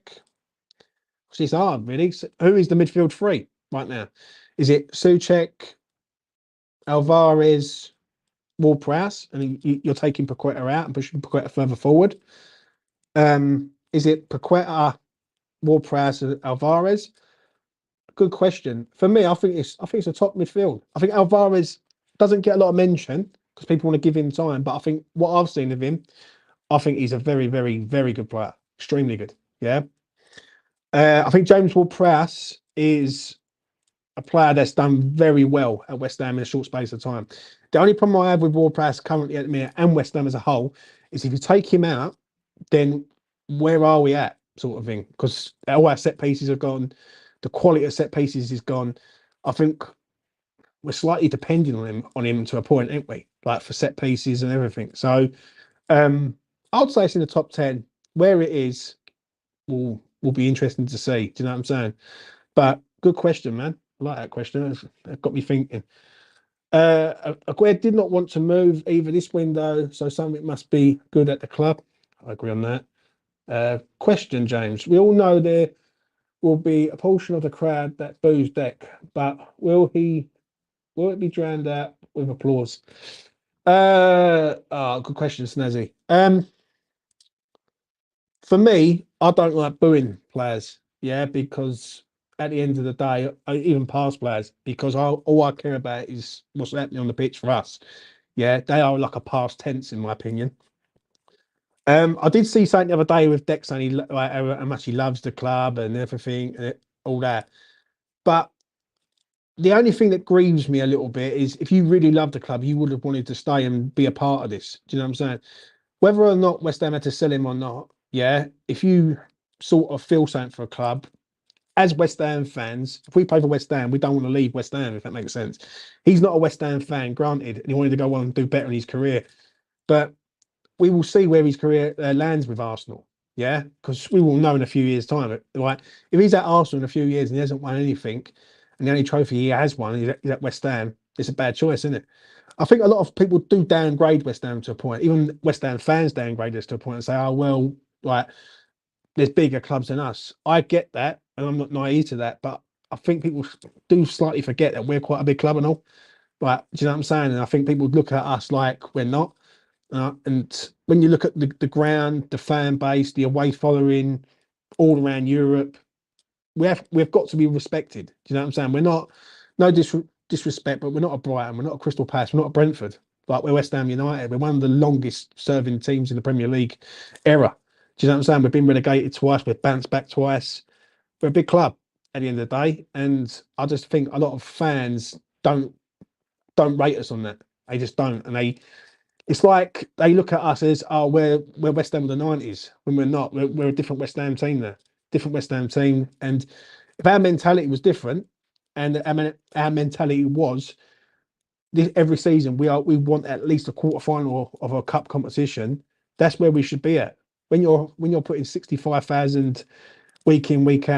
it's hard, really. So who is the midfield three right now? Is it Souček, Alvarez, Ward-Prowse, and you're taking Paqueta out and pushing Paqueta further forward? Is it Paqueta, Ward-Prowse, and Alvarez? Good question. For me, I think it's a top midfield. I think Alvarez doesn't get a lot of mention because people want to give him time, but I think what I've seen of him, I think he's a very, very, very good player. Extremely good. Yeah. I think James Ward-Prowse is a player that's done very well at West Ham in a short space of time. The only problem I have with Ward-Prowse currently at the minute and West Ham as a whole is if you take him out, then where are we at, sort of thing? Because all our set pieces have gone, the quality of set pieces is gone. I think we're slightly depending on him to a point, aren't we? Like for set pieces and everything. So I'd say it's in the top 10. Where it is will be interesting to see. Do you know what I'm saying? But good question, man. I like that question. It got me thinking. Aguerd did not want to move either this window, so something must be good at the club. I agree on that. Question, James. We all know there will be a portion of the crowd that boos Deck, but will it be drowned out with applause? Good question, Snazzy. For me, I don't like booing players, yeah, because at the end of the day, even past players, because all I care about is what's happening on the pitch for us. Yeah, they are like a past tense, in my opinion. I did see something the other day with Dex saying how much he loves the club and everything, and all that. But the only thing that grieves me a little bit is if you really love the club, you would have wanted to stay and be a part of this. Do you know what I'm saying? Whether or not West Ham had to sell him or not, yeah, if you sort of feel something for a club, as West Ham fans, if we play for West Ham, we don't want to leave West Ham, if that makes sense. He's not a West Ham fan, granted, and he wanted to go on and do better in his career. But we will see where his career lands with Arsenal, yeah? Because we will know in a few years' time. Right? If he's at Arsenal in a few years and he hasn't won anything, and the only trophy he has won is at West Ham, it's a bad choice, isn't it? I think a lot of people do downgrade West Ham to a point. Even West Ham fans downgrade us to a point and say, oh, well, like, there's bigger clubs than us. I get that, and I'm not naive to that, but I think people do slightly forget that we're quite a big club and all. Like, do you know what I'm saying? And I think people look at us like we're not. And when you look at the ground, the fan base, the away following all around Europe, we've got to be respected. Do you know what I'm saying? We're not no disrespect, but we're not a Brighton, we're not a Crystal Palace, we're not a Brentford. Like we're West Ham United. We're one of the longest serving teams in the Premier League era. Do you know what I'm saying? We've been relegated twice, we've bounced back twice. We're a big club at the end of the day, and I just think a lot of fans don't rate us on that. They just don't, and it's like they look at us as, oh, we're West Ham of the '90s when we're not. We're a different West Ham team there, different West Ham team. And if our mentality was different, and our mentality was this, every season we want at least a quarter final of a cup competition, that's where we should be at. When you're putting 65,000 week in week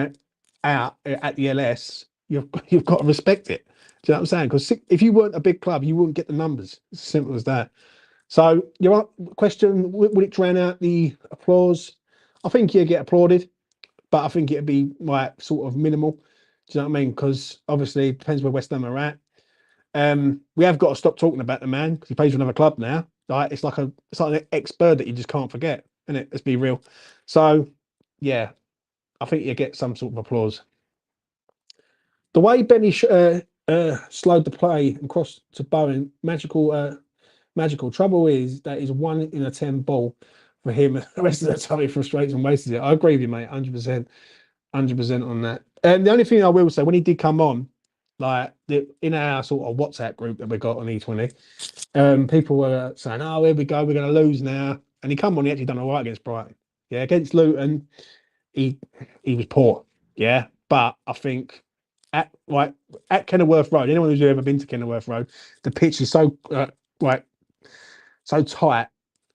out at the LS, you've got to respect it. Do you know what I'm saying? Because if you weren't a big club, you wouldn't get the numbers. It's as simple as that. So your question, would it drown out the applause? I think you get applauded, but I think it'd be like sort of minimal. Do you know what I mean? Because obviously it depends where West Ham are at. We have got to stop talking about the man because he plays for another club now. Like it's like an ex-bird that you just can't forget, isn't it? Let's be real. So yeah, I think you get some sort of applause. The way Benny slowed the play and crossed to Bowen, magical. Trouble is that is 1 in 10 ball for him. The rest of the time he frustrates and wastes it. I agree with you, mate. 100%, 100% on that. And the only thing I will say, when he did come on, like in our sort of WhatsApp group that we got on E20, people were saying, "Oh, here we go, we're going to lose now." And he come on, he actually done all right against Brighton. Yeah, against Luton, he was poor. Yeah, but I think at Kenilworth Road, anyone who's ever been to Kenilworth Road, the pitch is so like so tight,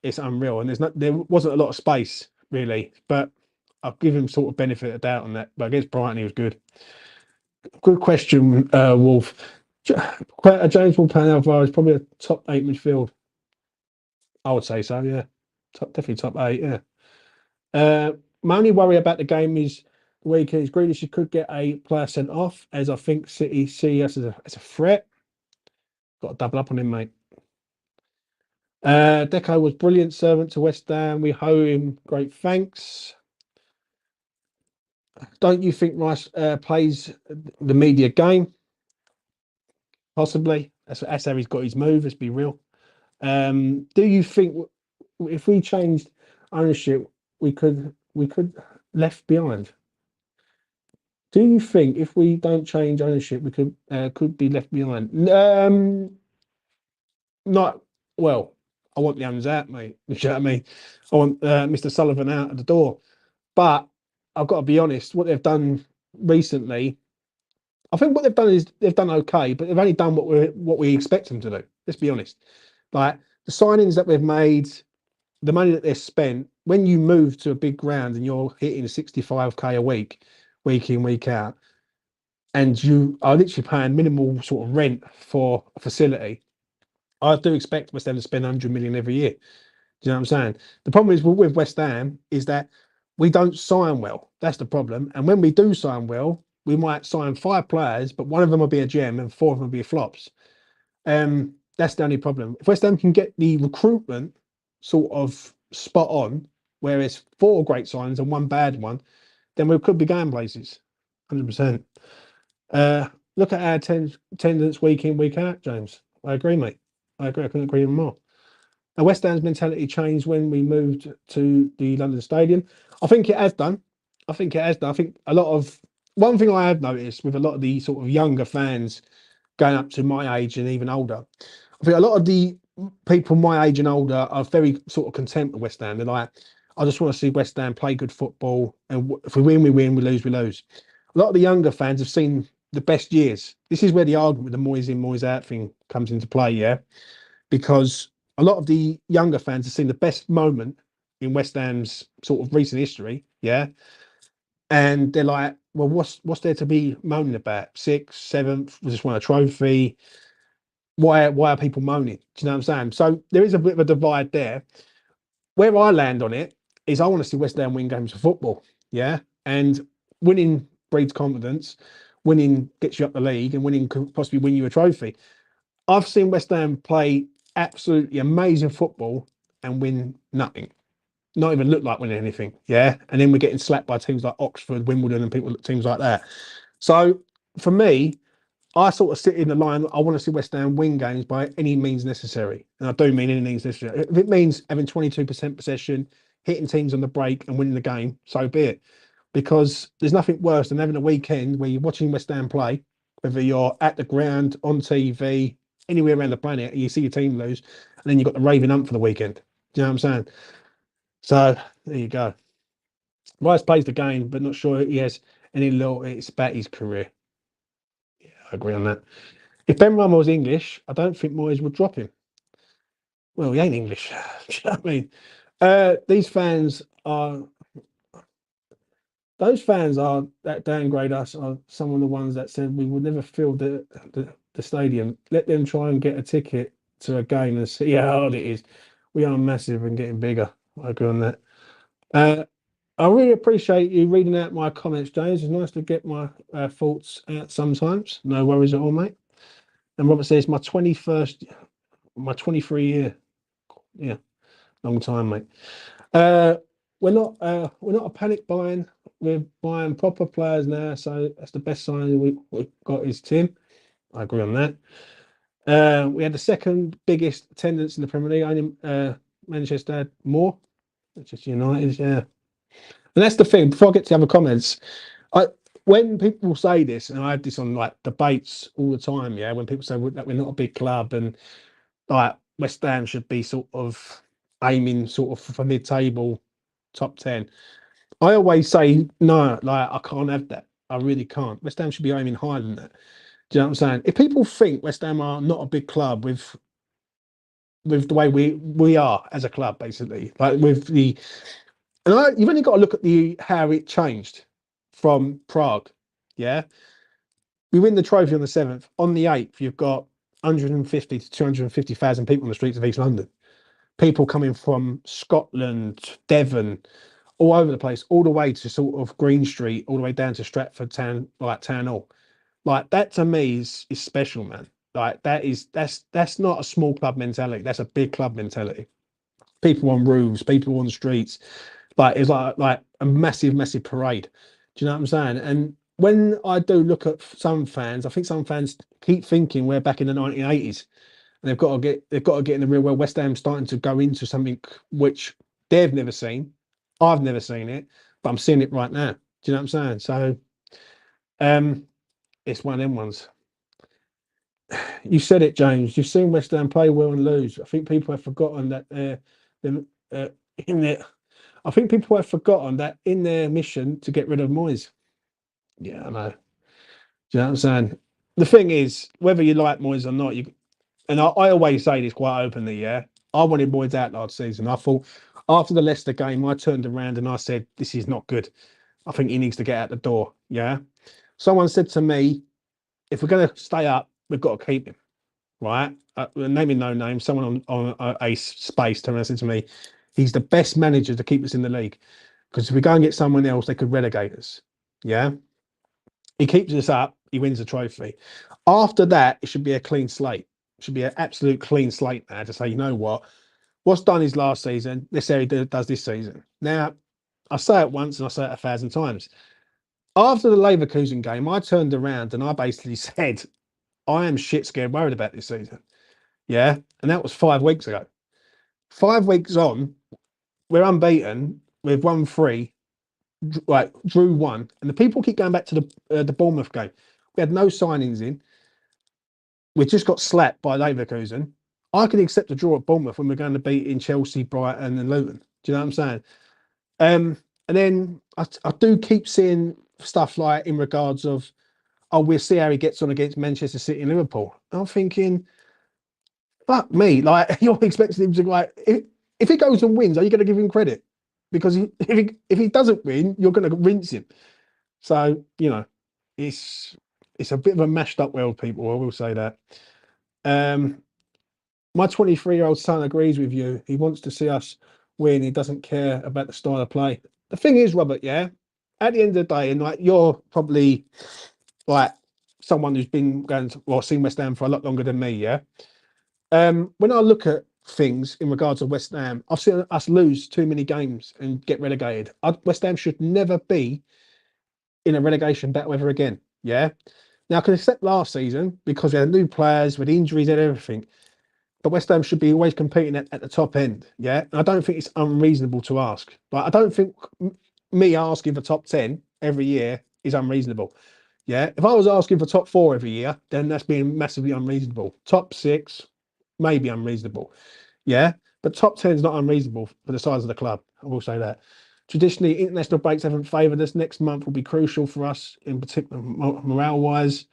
it's unreal, and there wasn't a lot of space really. But I'll give him sort of benefit of doubt on that. But against Brighton, he was good. Good question, Wolf. James Ward-Prowse is probably a top 8 midfield. I would say so. Yeah, definitely top 8. Yeah. My only worry about the game is the weekend is Grealish could get a player sent off, as I think City see us as a threat. Got to double up on him, mate. Deco was brilliant servant to West Ham. We owe him great thanks. Don't you think Rice plays the media game? Possibly. That's how he's got his move. Let's be real. Do you think if we changed ownership, we could left behind? Do you think if we don't change ownership, we could be left behind? Not well. I want the owners out, mate. You know what I mean? I want Mr. Sullivan out of the door. But I've got to be honest. What they've done recently, I think what they've done is they've done okay, but they've only done what we expect them to do. Let's be honest. Like the signings that we've made, the money that they've spent. When you move to a big ground and you're hitting 65k a week, week in, week out, and you are literally paying minimal sort of rent for a facility, I do expect West Ham to spend 100 million every year. Do you know what I'm saying? The problem is with West Ham is that we don't sign well. That's the problem. And when we do sign well, we might sign 5 players, but one of them will be a gem and 4 of them will be flops. That's the only problem. If West Ham can get the recruitment sort of spot on, where it's 4 great signs and 1 bad one, then we could be going places. 100%. Look at our attendance week in, week out, James. I agree, mate. I agree. I couldn't agree more. And West Ham's mentality changed when we moved to the London Stadium. I think it has done. I think it has done. I think one thing I have noticed with a lot of the sort of younger fans going up to my age and even older, I think a lot of the people my age and older are very sort of content with West Ham. They're like, I just want to see West Ham play good football, and if we win, we win. We lose, we lose. A lot of the younger fans have seen the best years. This is where the argument with the Moyes in, Moyes out thing comes into play, yeah, because a lot of the younger fans have seen the best moment in West Ham's sort of recent history, yeah, and they're like, well, what's there to be moaning about? 6th, 7th, we just won a trophy. Why are people moaning? Do you know what I'm saying? So there is a bit of a divide there. Where I land on it is I want to see West Ham win games of football. yeah, and winning breeds confidence. Winning gets you up the league, and winning could possibly win you a trophy. I've seen West Ham play absolutely amazing football and win nothing. Not even look like winning anything. Yeah. And then we're getting slapped by teams like Oxford, Wimbledon, and teams like that. So for me, I sort of sit in the line. I want to see West Ham win games by any means necessary. And I do mean any means necessary. If it means having 22% possession, hitting teams on the break and winning the game, so be it. Because there's nothing worse than having a weekend where you're watching West Ham play, whether you're at the ground, on TV, anywhere around the planet, and you see your team lose, and then you've got the raving ump for the weekend. Do you know what I'm saying? So there you go. Rice plays the game, but not sure he has any loyalty about his career. Yeah, I agree on that. If Ben Rama was English, I don't think Moyes would drop him. Well, he ain't English. Do you know what I mean? These fans are those fans are that downgrade us are some of the ones that said we would never fill the stadium. Let them try and get a ticket to a game and see how hard it is. We are massive and getting bigger. I agree on that. Uh, I really appreciate you reading out my comments, James. It's nice to get my thoughts out sometimes. No worries at all, mate. And Robert says my 21st, my 23 year. Yeah, long time, mate. Uh, we're not a panic buying. We're buying proper players now, so that's the best sign we've got is Tim. I agree on that. We had the second biggest attendance in the Premier League. Only Manchester had more. Manchester United, yeah. And that's the thing. Before I get to the other comments, I when people say this, and I had this on like debates all the time, yeah, when people say that we're not a big club and like West Ham should be sort of aiming sort of for mid-table, top 10. I always say no, like I can't have that. I really can't. West Ham should be aiming higher than that. Do you know what I'm saying? If people think West Ham are not a big club with the way we are as a club, basically, like with the you've only got to look at the how it changed from Prague. Yeah, we win the trophy on the 7th. On the 8th, you've got 150 to 250,000 people on the streets of East London. People coming from Scotland, Devon, all over the place, all the way to sort of Green Street, all the way down to Stratford Town, like Town Hall. Like that to me is special, man. Like that's not a small club mentality. That's a big club mentality. People on roofs, people on the streets. Like it's like a massive parade. Do you know what I'm saying? And when I do look at some fans, I think some fans keep thinking we're back in the 1980s. And they've got to get in the real world. West Ham's starting to go into something which they've never seen. I've never seen it, but I'm seeing it right now. Do you know what I'm saying? So it's one of them ones. You said it, James. You've seen West Ham play well and lose. I think people have forgotten that in their. I think people have forgotten that in their mission to get rid of Moyes. Yeah, I know. Do you know what I'm saying? The thing is, whether you like Moyes or not, I always say this quite openly. Yeah, I wanted Moyes out last season. I thought after the Leicester game, I turned around and I said, "This is not good. I think he needs to get out the door." Yeah. Someone said to me, "If we're going to stay up, we've got to keep him." Right? Naming no name, someone on a space turned around and said to me, "He's the best manager to keep us in the league because if we go and get someone else, they could relegate us." Yeah. He keeps us up. He wins the trophy. After that, it should be a clean slate. It should be an absolute clean slate now to say, you know what's done his last season, let's say he does this season. Now, I say it once and I say it 1,000 times. After the Leverkusen game, I turned around and I basically said, I am shit scared worried about this season. Yeah. And that was 5 weeks ago. 5 weeks on, we're unbeaten. We've won three, like drew one. And the people keep going back to the Bournemouth game. We had no signings in. We just got slapped by Leverkusen. I could accept a draw at Bournemouth when we're going to beat in Chelsea, Brighton, and Luton. Do you know what I'm saying? And then I do keep seeing stuff like in regards of, oh, we'll see how he gets on against Manchester City and Liverpool. I'm thinking, fuck me, like you're expecting him to like if he goes and wins, are you going to give him credit? Because if he doesn't win, you're going to rinse him. So it's it's a bit of a mashed up world, people. I will say that. Um, my 23-year-old son agrees with you. He wants to see us win. He doesn't care about the style of play. The thing is, Robert, yeah. at the end of the day, and like you're probably like someone who's been going to or seen West Ham for a lot longer than me, yeah. When I look at things in regards to West Ham, I've seen us lose too many games and get relegated. West Ham should never be in a relegation battle ever again. Yeah. Now I can accept last season because we had new players with injuries and everything, but West Ham should be always competing at the top end. Yeah. And I don't think it's unreasonable to ask. Like I don't think me asking for top 10 every year is unreasonable. Yeah. If I was asking for top 4 every year, then that's being massively unreasonable. Top 6, maybe unreasonable. Yeah. But top 10 is not unreasonable for the size of the club. I will say that. Traditionally, international breaks haven't favoured us. Next month will be crucial for us, in particular, morale wise.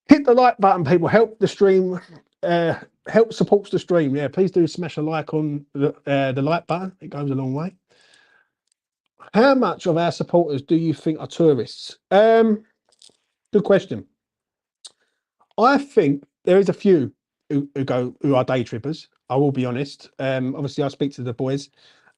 Hit the like button, people. Help the stream. Help supports the stream. Yeah, please do smash a like on the like button. It goes a long way. How much of our supporters do you think are tourists? Good question. I think there is a few who are day trippers. I will be honest. Obviously, I speak to the boys,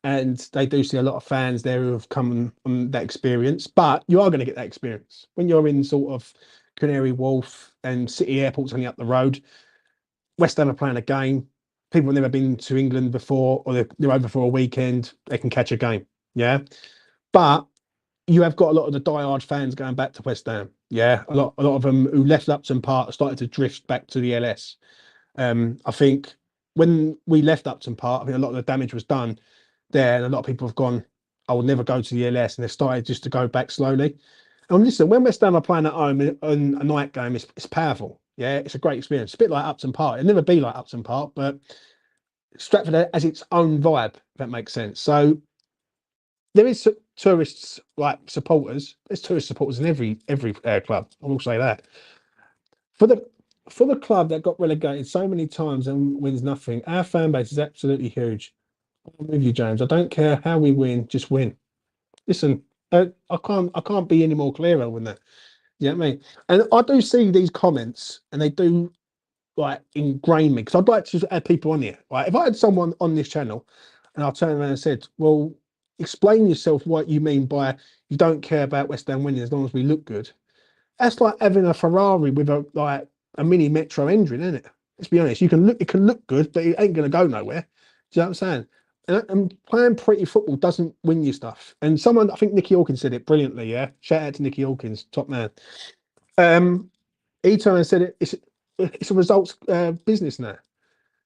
and they do see a lot of fans there who have come on that experience. But you are going to get that experience when you're in sort of Canary Wharf and City Airport's only up the road. West Ham are playing a game. People have never been to England before, or they're over for a weekend. They can catch a game. Yeah, but you have got a lot of the diehard fans going back to West Ham. Yeah, a lot of them who left Upton Park started to drift back to the LS. I think when we left Upton Park, I think a lot of the damage was done there, and a lot of people have gone, I will never go to the LS, and they started just to go back slowly. And listen, when West Ham are playing at home in a night game, it's powerful. Yeah, it's a great experience. It's a bit like Upton Park. It'll never be like Upton Park, but Stratford has its own vibe, if that makes sense. So there is tourists like supporters. There's tourist supporters in every club. I will say that. For the club that got relegated so many times and wins nothing, our fan base is absolutely huge. I'm with you, James. I don't care how we win, just win. Listen, I can't be any more clearer than that. You know what I mean? And I do see these comments, and they do like ingrain me because I'd like to add people on here. Right? If I had someone on this channel, and I turned around and said, "Well, explain yourself what you mean by you don't care about West Ham winning as long as we look good." That's like having a Ferrari with a mini Metro engine, isn't it? Let's be honest. It can look good, but it ain't going to go nowhere. Do you know what I'm saying? And playing pretty football doesn't win you stuff. And someone, I think Nicky Hawkins said it brilliantly. Yeah, shout out to Nicky Hawkins, top man. Um, he turned and said it's a results business now.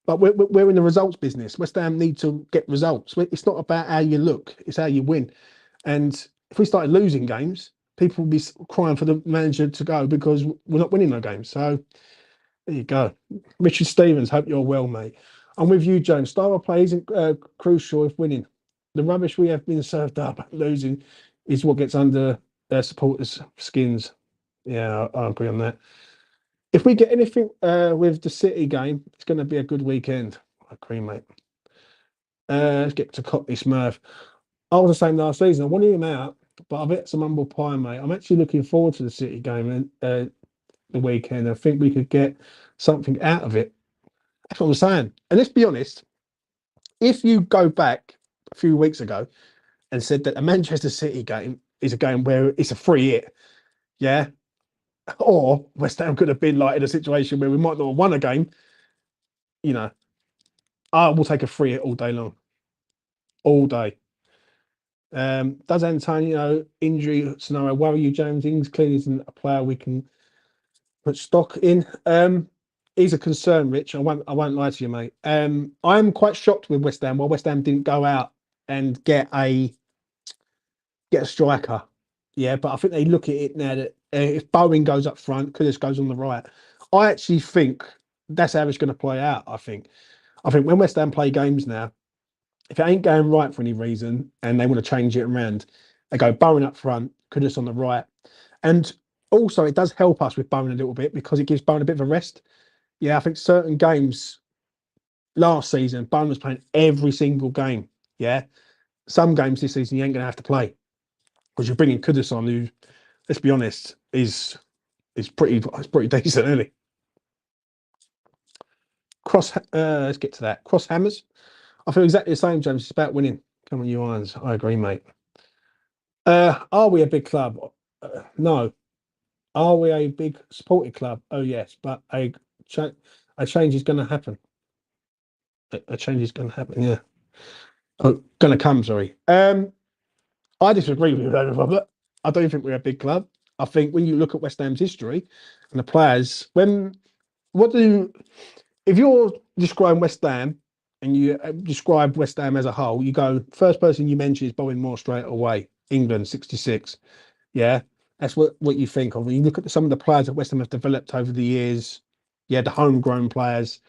But we're in the results business. West Ham need to get results. It's not about how you look; it's how you win. And if we started losing games, people would be crying for the manager to go because we're not winning no games. So there you go. Richard Stevens, hope you're well, mate. I'm with you, James. Style of play isn't crucial if winning. The rubbish we have been served up losing is what gets under their supporters' skins. Yeah, I agree on that. If we get anything with the City game, it's going to be a good weekend. I agree, mate. Let's get to Cockney Smurf. I was the same last season. I wanted him out, but I've hit some humble pie, mate. I'm actually looking forward to the City game and the weekend. I think we could get something out of it. That's what I'm saying. And let's be honest, if you go back a few weeks ago and said that a Manchester City game is a game where it's a free hit, yeah, or West Ham could have been like in a situation where we might not have won a game, you know, I will take a free hit all day long, all day. Does Antonio injury scenario worry you, James? Ings clearly isn't a player we can put stock in. He's a concern, Rich. I won't lie to you, mate. I'm quite shocked with West Ham. Well, West Ham didn't go out and get a striker. Yeah, but I think they look at it now that if Bowen goes up front, Kudus goes on the right. I actually think that's how it's going to play out. I think when West Ham play games now, if it ain't going right for any reason and they want to change it around, they go Bowen up front, Kudus on the right. And also, it does help us with Bowen a little bit because it gives Bowen a bit of a rest. Yeah, I think certain games last season, Bowen was playing every single game. Yeah. Some games this season, you ain't going to have to play because you're bringing Kudus on, who, let's be honest, is pretty decent, isn't he? Let's get to that. Cross hammers. I feel exactly the same, James. It's about winning. Come on, you irons. I agree, mate. Are we a big club? No. Are we a big supported club? Oh yes, but cha- a change is going to happen. A change is going to happen. Yeah, oh, going to come. Sorry. I disagree with you, Robert. I don't think we're a big club. I think when you look at West Ham's history and the players, when what do if you're describing West Ham and you describe West Ham as a whole, you go first person you mention is Bowen Moore straight away. England '66. Yeah, that's what you think of. When you look at some of the players that West Ham have developed over the years, yeah, the homegrown players.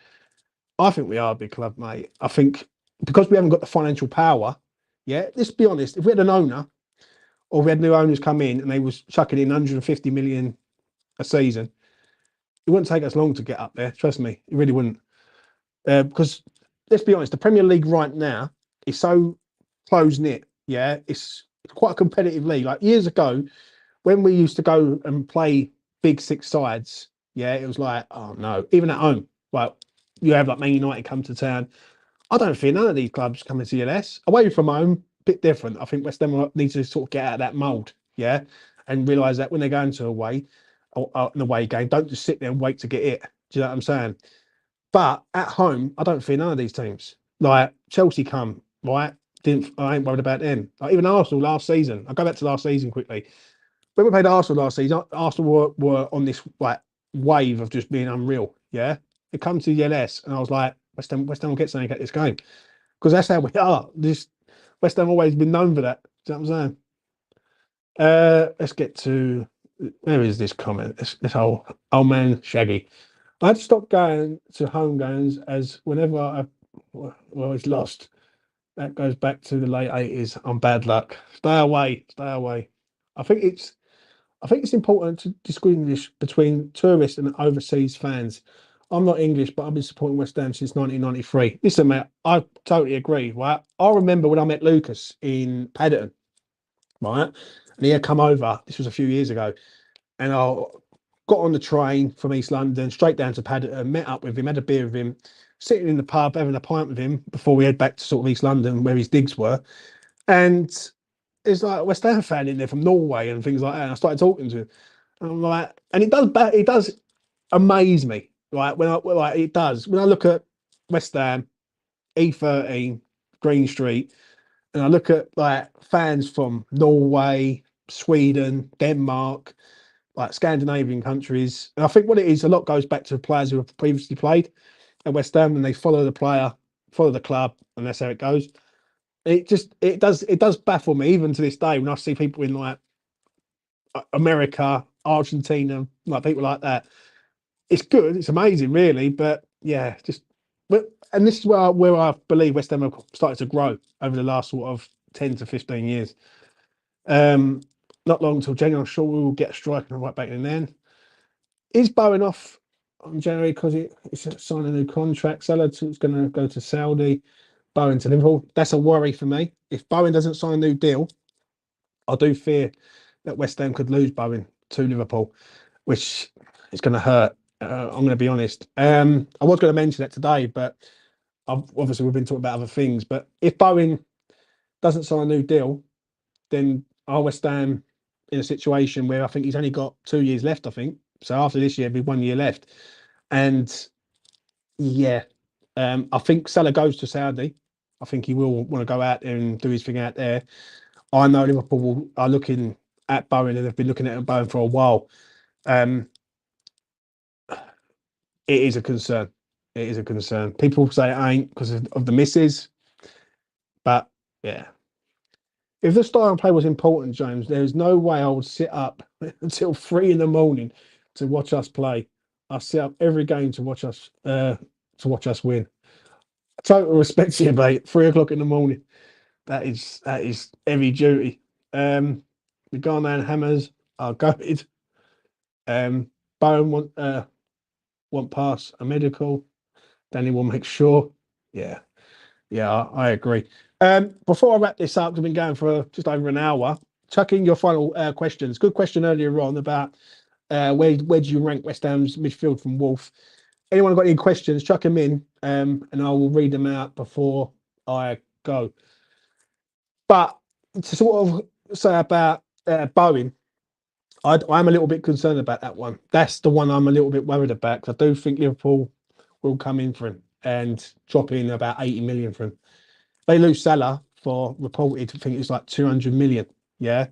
I think we are a big club, mate. I think because we haven't got the financial power, yeah, let's be honest, if we had an owner or we had new owners come in and they was chucking in 150 million a season, it wouldn't take us long to get up there. Trust me, it really wouldn't. Because let's be honest, the Premier League right now is so close knit. Yeah, it's quite a competitive league. Like years ago, when we used to go and play big six sides, yeah, it was like, oh no, even at home, like you have like Man United come to town. I don't fear none of these clubs coming to CLS. Away from home, bit different. I think West Ham needs to sort of get out of that mould, yeah, and realise that when they're going to away or an away game, don't just sit there and wait to get it. Do you know what I'm saying? But at home, I don't fear none of these teams. Like Chelsea come, right? Didn't I ain't worried about them. Like even Arsenal last season. I'll go back to last season quickly. When we played Arsenal last season, Arsenal were on this like wave of just being unreal. Yeah. It comes to the LS and I was like, West Ham will get something at this game. Because that's how we are. This West Ham always been known for that. Do you know what I'm saying? Let's get to where is this comment? This old man Shaggy. I had to stop going to home games as whenever I was lost. That goes back to the late 80s. I'm bad luck. Stay away. Stay away. I think it's I think it's important to distinguish between tourists and overseas fans. I'm not English, but I've been supporting West Ham since 1993. Listen, mate, I totally agree, right? I remember when I met Lucas in Paddington, right? And he had come over, this was a few years ago, and I got on the train from East London straight down to Paddington, met up with him, had a beer with him, sitting in the pub, having a pint with him before we head back to sort of East London where his digs were. And it's like a West Ham fan in there from Norway and things like that. And I started talking to him. And I'm like, and it does amaze me, right? Like it does. When I look at West Ham, E13, Green Street, and I look at like fans from Norway, Sweden, Denmark, like Scandinavian countries. And I think what it is, a lot goes back to players who have previously played at West Ham and they follow the player, follow the club, and that's how it goes. It does baffle me even to this day when I see people in like America, Argentina, like people like that. It's good, it's amazing, really, but yeah, but and this is where I believe West Ham have started to grow over the last sort of 10 to 15 years. Um, Not long until January, I'm sure we will get a striker right back in then. Is Bowen off on January because it's signing a new contract? Salah's going to go to Saudi, Bowen to Liverpool. That's a worry for me. If Bowen doesn't sign a new deal, I do fear that West Ham could lose Bowen to Liverpool, which is going to hurt. I'm going to be honest. I was going to mention that today, but obviously we've been talking about other things. But if Bowen doesn't sign a new deal, then are West Ham in a situation where I think he's only got 2 years left, I think. So after this year, it'll be 1 year left. And yeah, I think Salah goes to Saudi. I think he will want to go out there and do his thing out there. I know Liverpool are looking at Bowen and they've been looking at Bowen for a while. Um, it is a concern. It is a concern. People say it ain't because of the misses, but yeah. If the style of play was important, James, there's no way I would sit up until 3 in the morning to watch us play. I sit up every game to watch us win. Total respect to you, mate. 3 o'clock in the morning. That is heavy duty. The Garman Hammers are gutted. Bowen want pass a medical. Danny will make sure. Yeah, yeah, I agree. Before I wrap this up, 'cause I've been going for just over an hour. Chuck in your final questions. Good question earlier on about where do you rank West Ham's midfield from Wolf? Anyone got any questions? Chuck them in, and I will read them out before I go. But to sort of say about Bowen, I'm a little bit concerned about that one. That's the one I'm a little bit worried about because I do think Liverpool will come in for him and drop in about 80 million for him. They lose Salah for reported, I think it's like 200 million. Yeah.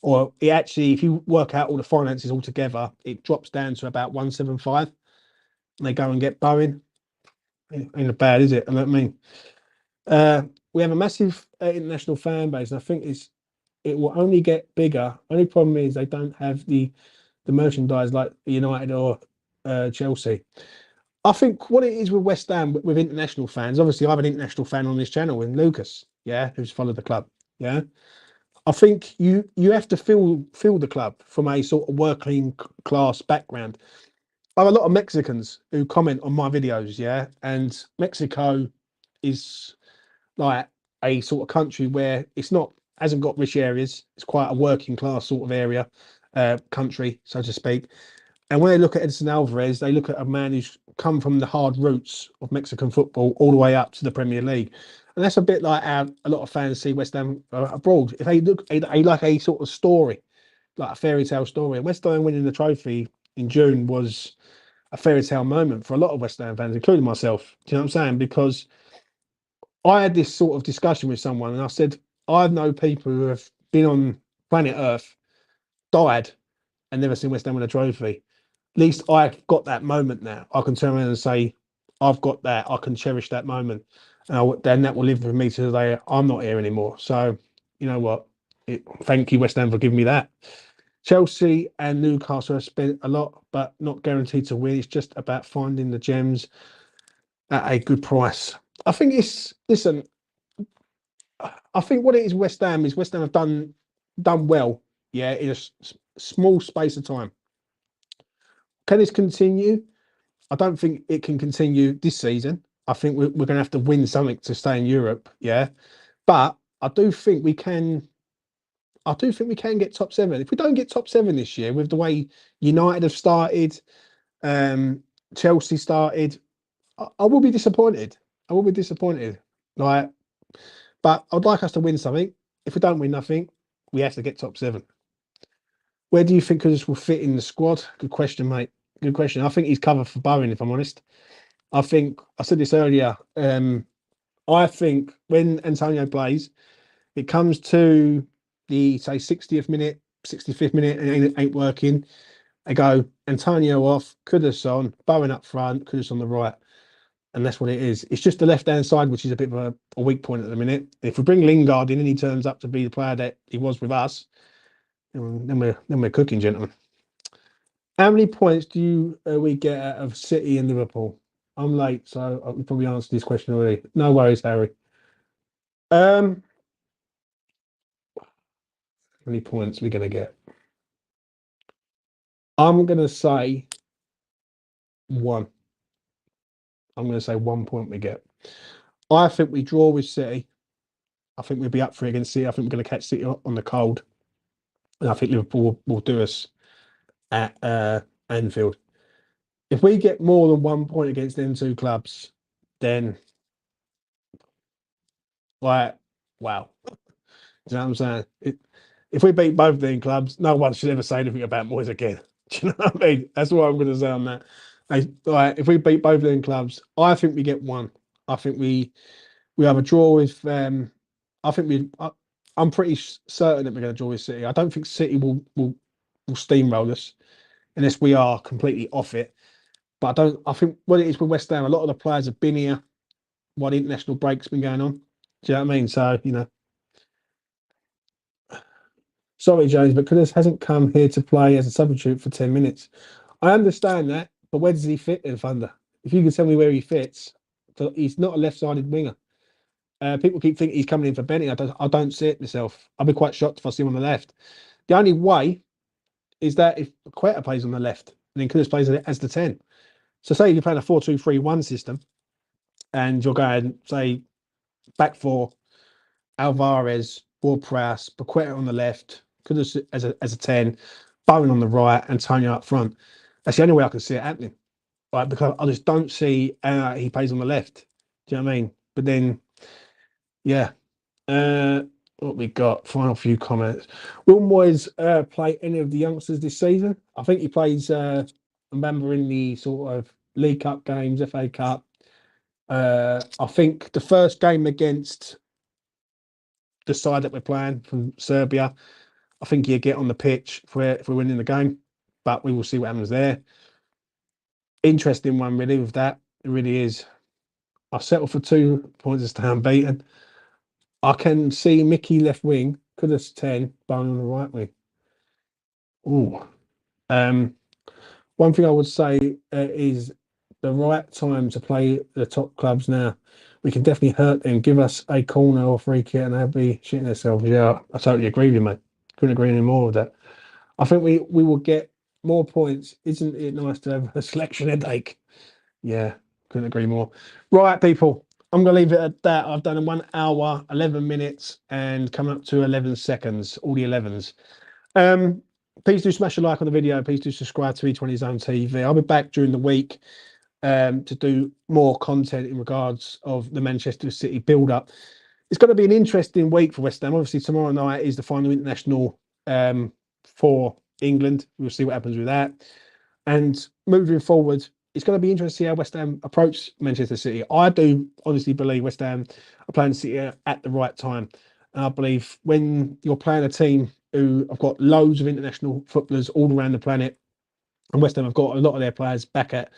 Or it actually, if you work out all the finances altogether, it drops down to about 175. And they go and get Bowen. Ain't a bad, is it? I mean, we have a massive international fan base, and I think it will only get bigger. Only problem is they don't have the merchandise like United or Chelsea. I think what it is with West Ham with international fans. Obviously, I have an international fan on this channel in Lucas, yeah, who's followed the club, yeah. I think you have to feel the club from a sort of working class background. I have a lot of Mexicans who comment on my videos, yeah, and Mexico is like a sort of country where it's not hasn't got rich areas. It's quite a working class sort of area, country, so to speak. And when they look at Edson Alvarez, they look at a man who's come from the hard roots of Mexican football all the way up to the Premier League. And that's a bit like how a lot of fans see West Ham abroad. If they look like a sort of story, like a fairy tale story. And West Ham winning the trophy in June was a fairy tale moment for a lot of West Ham fans, including myself. Do you know what I'm saying? Because I had this sort of discussion with someone and I said, I know people who have been on planet Earth, died, and never seen West Ham win a trophy. At least I've got that moment now. I can turn around and say, I've got that. I can cherish that moment. And then that will live with me to the day I'm not here anymore. So, you know what? Thank you, West Ham, for giving me that. Chelsea and Newcastle have spent a lot, but not guaranteed to win. It's just about finding the gems at a good price. I think listen, I think what it is, West Ham have done well, yeah, in a small space of time. Can this continue? I don't think it can continue this season. I think we're going to have to win something to stay in Europe, yeah. But I do think we can. I do think we can get top seven. If we don't get top seven this year, with the way United have started, Chelsea started, I will be disappointed. I will be disappointed. Like, but I'd like us to win something. If we don't win nothing, we have to get top seven. Where do you think this will fit in the squad? Good question, mate. Good question. I think he's covered for Bowen, if I'm honest. I think I said this earlier. I think when Antonio plays, it comes to the say 60th minute, 65th minute, and it ain't working. I go Antonio off, Kudus on, Bowen up front, Kudus on the right, and that's what it is. It's just the left hand side which is a bit of a weak point at the minute. If we bring Lingard in and he turns up to be the player that he was with us, then we're cooking, gentlemen. How many points do we get out of City and Liverpool? I'm late, so I'll probably answer this question already. No worries, Harry. How many points are we going to get? I'm going to say one. I'm going to say 1 point we get. I think we draw with City. I think we'll be up for it against City. I think we're going to catch City on the cold. And I think Liverpool will do us at Anfield. If we get more than 1 point against them two clubs, then like, wow. Do you know what I'm saying? If we beat both of them clubs, no one should ever say anything about Moyes again. Do you know what I mean? That's what I'm going to say on that. Like, if we beat both of them clubs, I think we get one. I think we have a draw with. I think I'm pretty certain that we're going to draw with City. I don't think City will steamroll us unless we are completely off it. But I don't. I think what it is with West Ham, a lot of the players have been here while the international break's been going on. Do you know what I mean? So sorry, James, but Kudus hasn't come here to play as a substitute for 10 minutes. I understand that, but where does he fit in Thunder? If you can tell me where he fits, he's not a left-sided winger. People keep thinking he's coming in for Benny. I don't see it myself. I'll be quite shocked if I see him on the left. The only way is that if Quetta plays on the left and then Kudus plays as the 10. So say you're playing a 4-2-3-1 system and you're going, say, back four, Alvarez, Ward-Prowse, Paqueta on the left, Kudus as a 10, Bowen on the right, Antonio up front. That's the only way I can see it happening. Right, because I just don't see how he plays on the left. Do you know what I mean? But then, yeah. what we got? Final few comments. Will Moyes play any of the youngsters this season? I think he plays Mbamba in the sort of League Cup games, FA Cup. I think the first game against the side that we're playing from Serbia, I think he'll get on the pitch if we're winning the game, but we will see what happens there. Interesting one, really, with that. It really is. I settle for 2 points to stay unbeaten. I can see Mickey left wing, could have 10, Bone on the right wing. Ooh. One thing I would say is the right time to play the top clubs now. We can definitely hurt them. Give us a corner or free kick and they'll be shitting themselves. Yeah, I totally agree with you, mate. Couldn't agree any more with that. I think we will get more points. Isn't it nice to have a selection headache? Yeah, couldn't agree more. Right, people, I'm going to leave it at that. I've done 1 hour, 11 minutes, and coming up to 11 seconds, all the 11s. Please do smash a like on the video. Please do subscribe to E20 Zone TV. I'll be back during the week to do more content in regards of the Manchester City build-up. It's going to be an interesting week for West Ham. Obviously, tomorrow night is the final international for England. We'll see what happens with that. And moving forward, it's going to be interesting to see how West Ham approach Manchester City. I do honestly believe West Ham are playing City at the right time. And I believe when you're playing a team who have got loads of international footballers all around the planet, and West Ham have got a lot of their players back at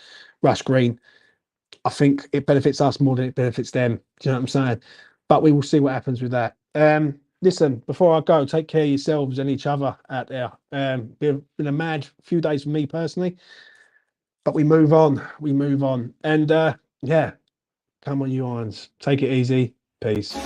Rush Green, I think it benefits us more than it benefits them. Do you know what I'm saying? But we will see what happens with that. Listen, before I go, take care of yourselves and each other out there. Been a mad few days for me personally, but we move on. We move on. And yeah, come on, you irons. Take it easy. Peace.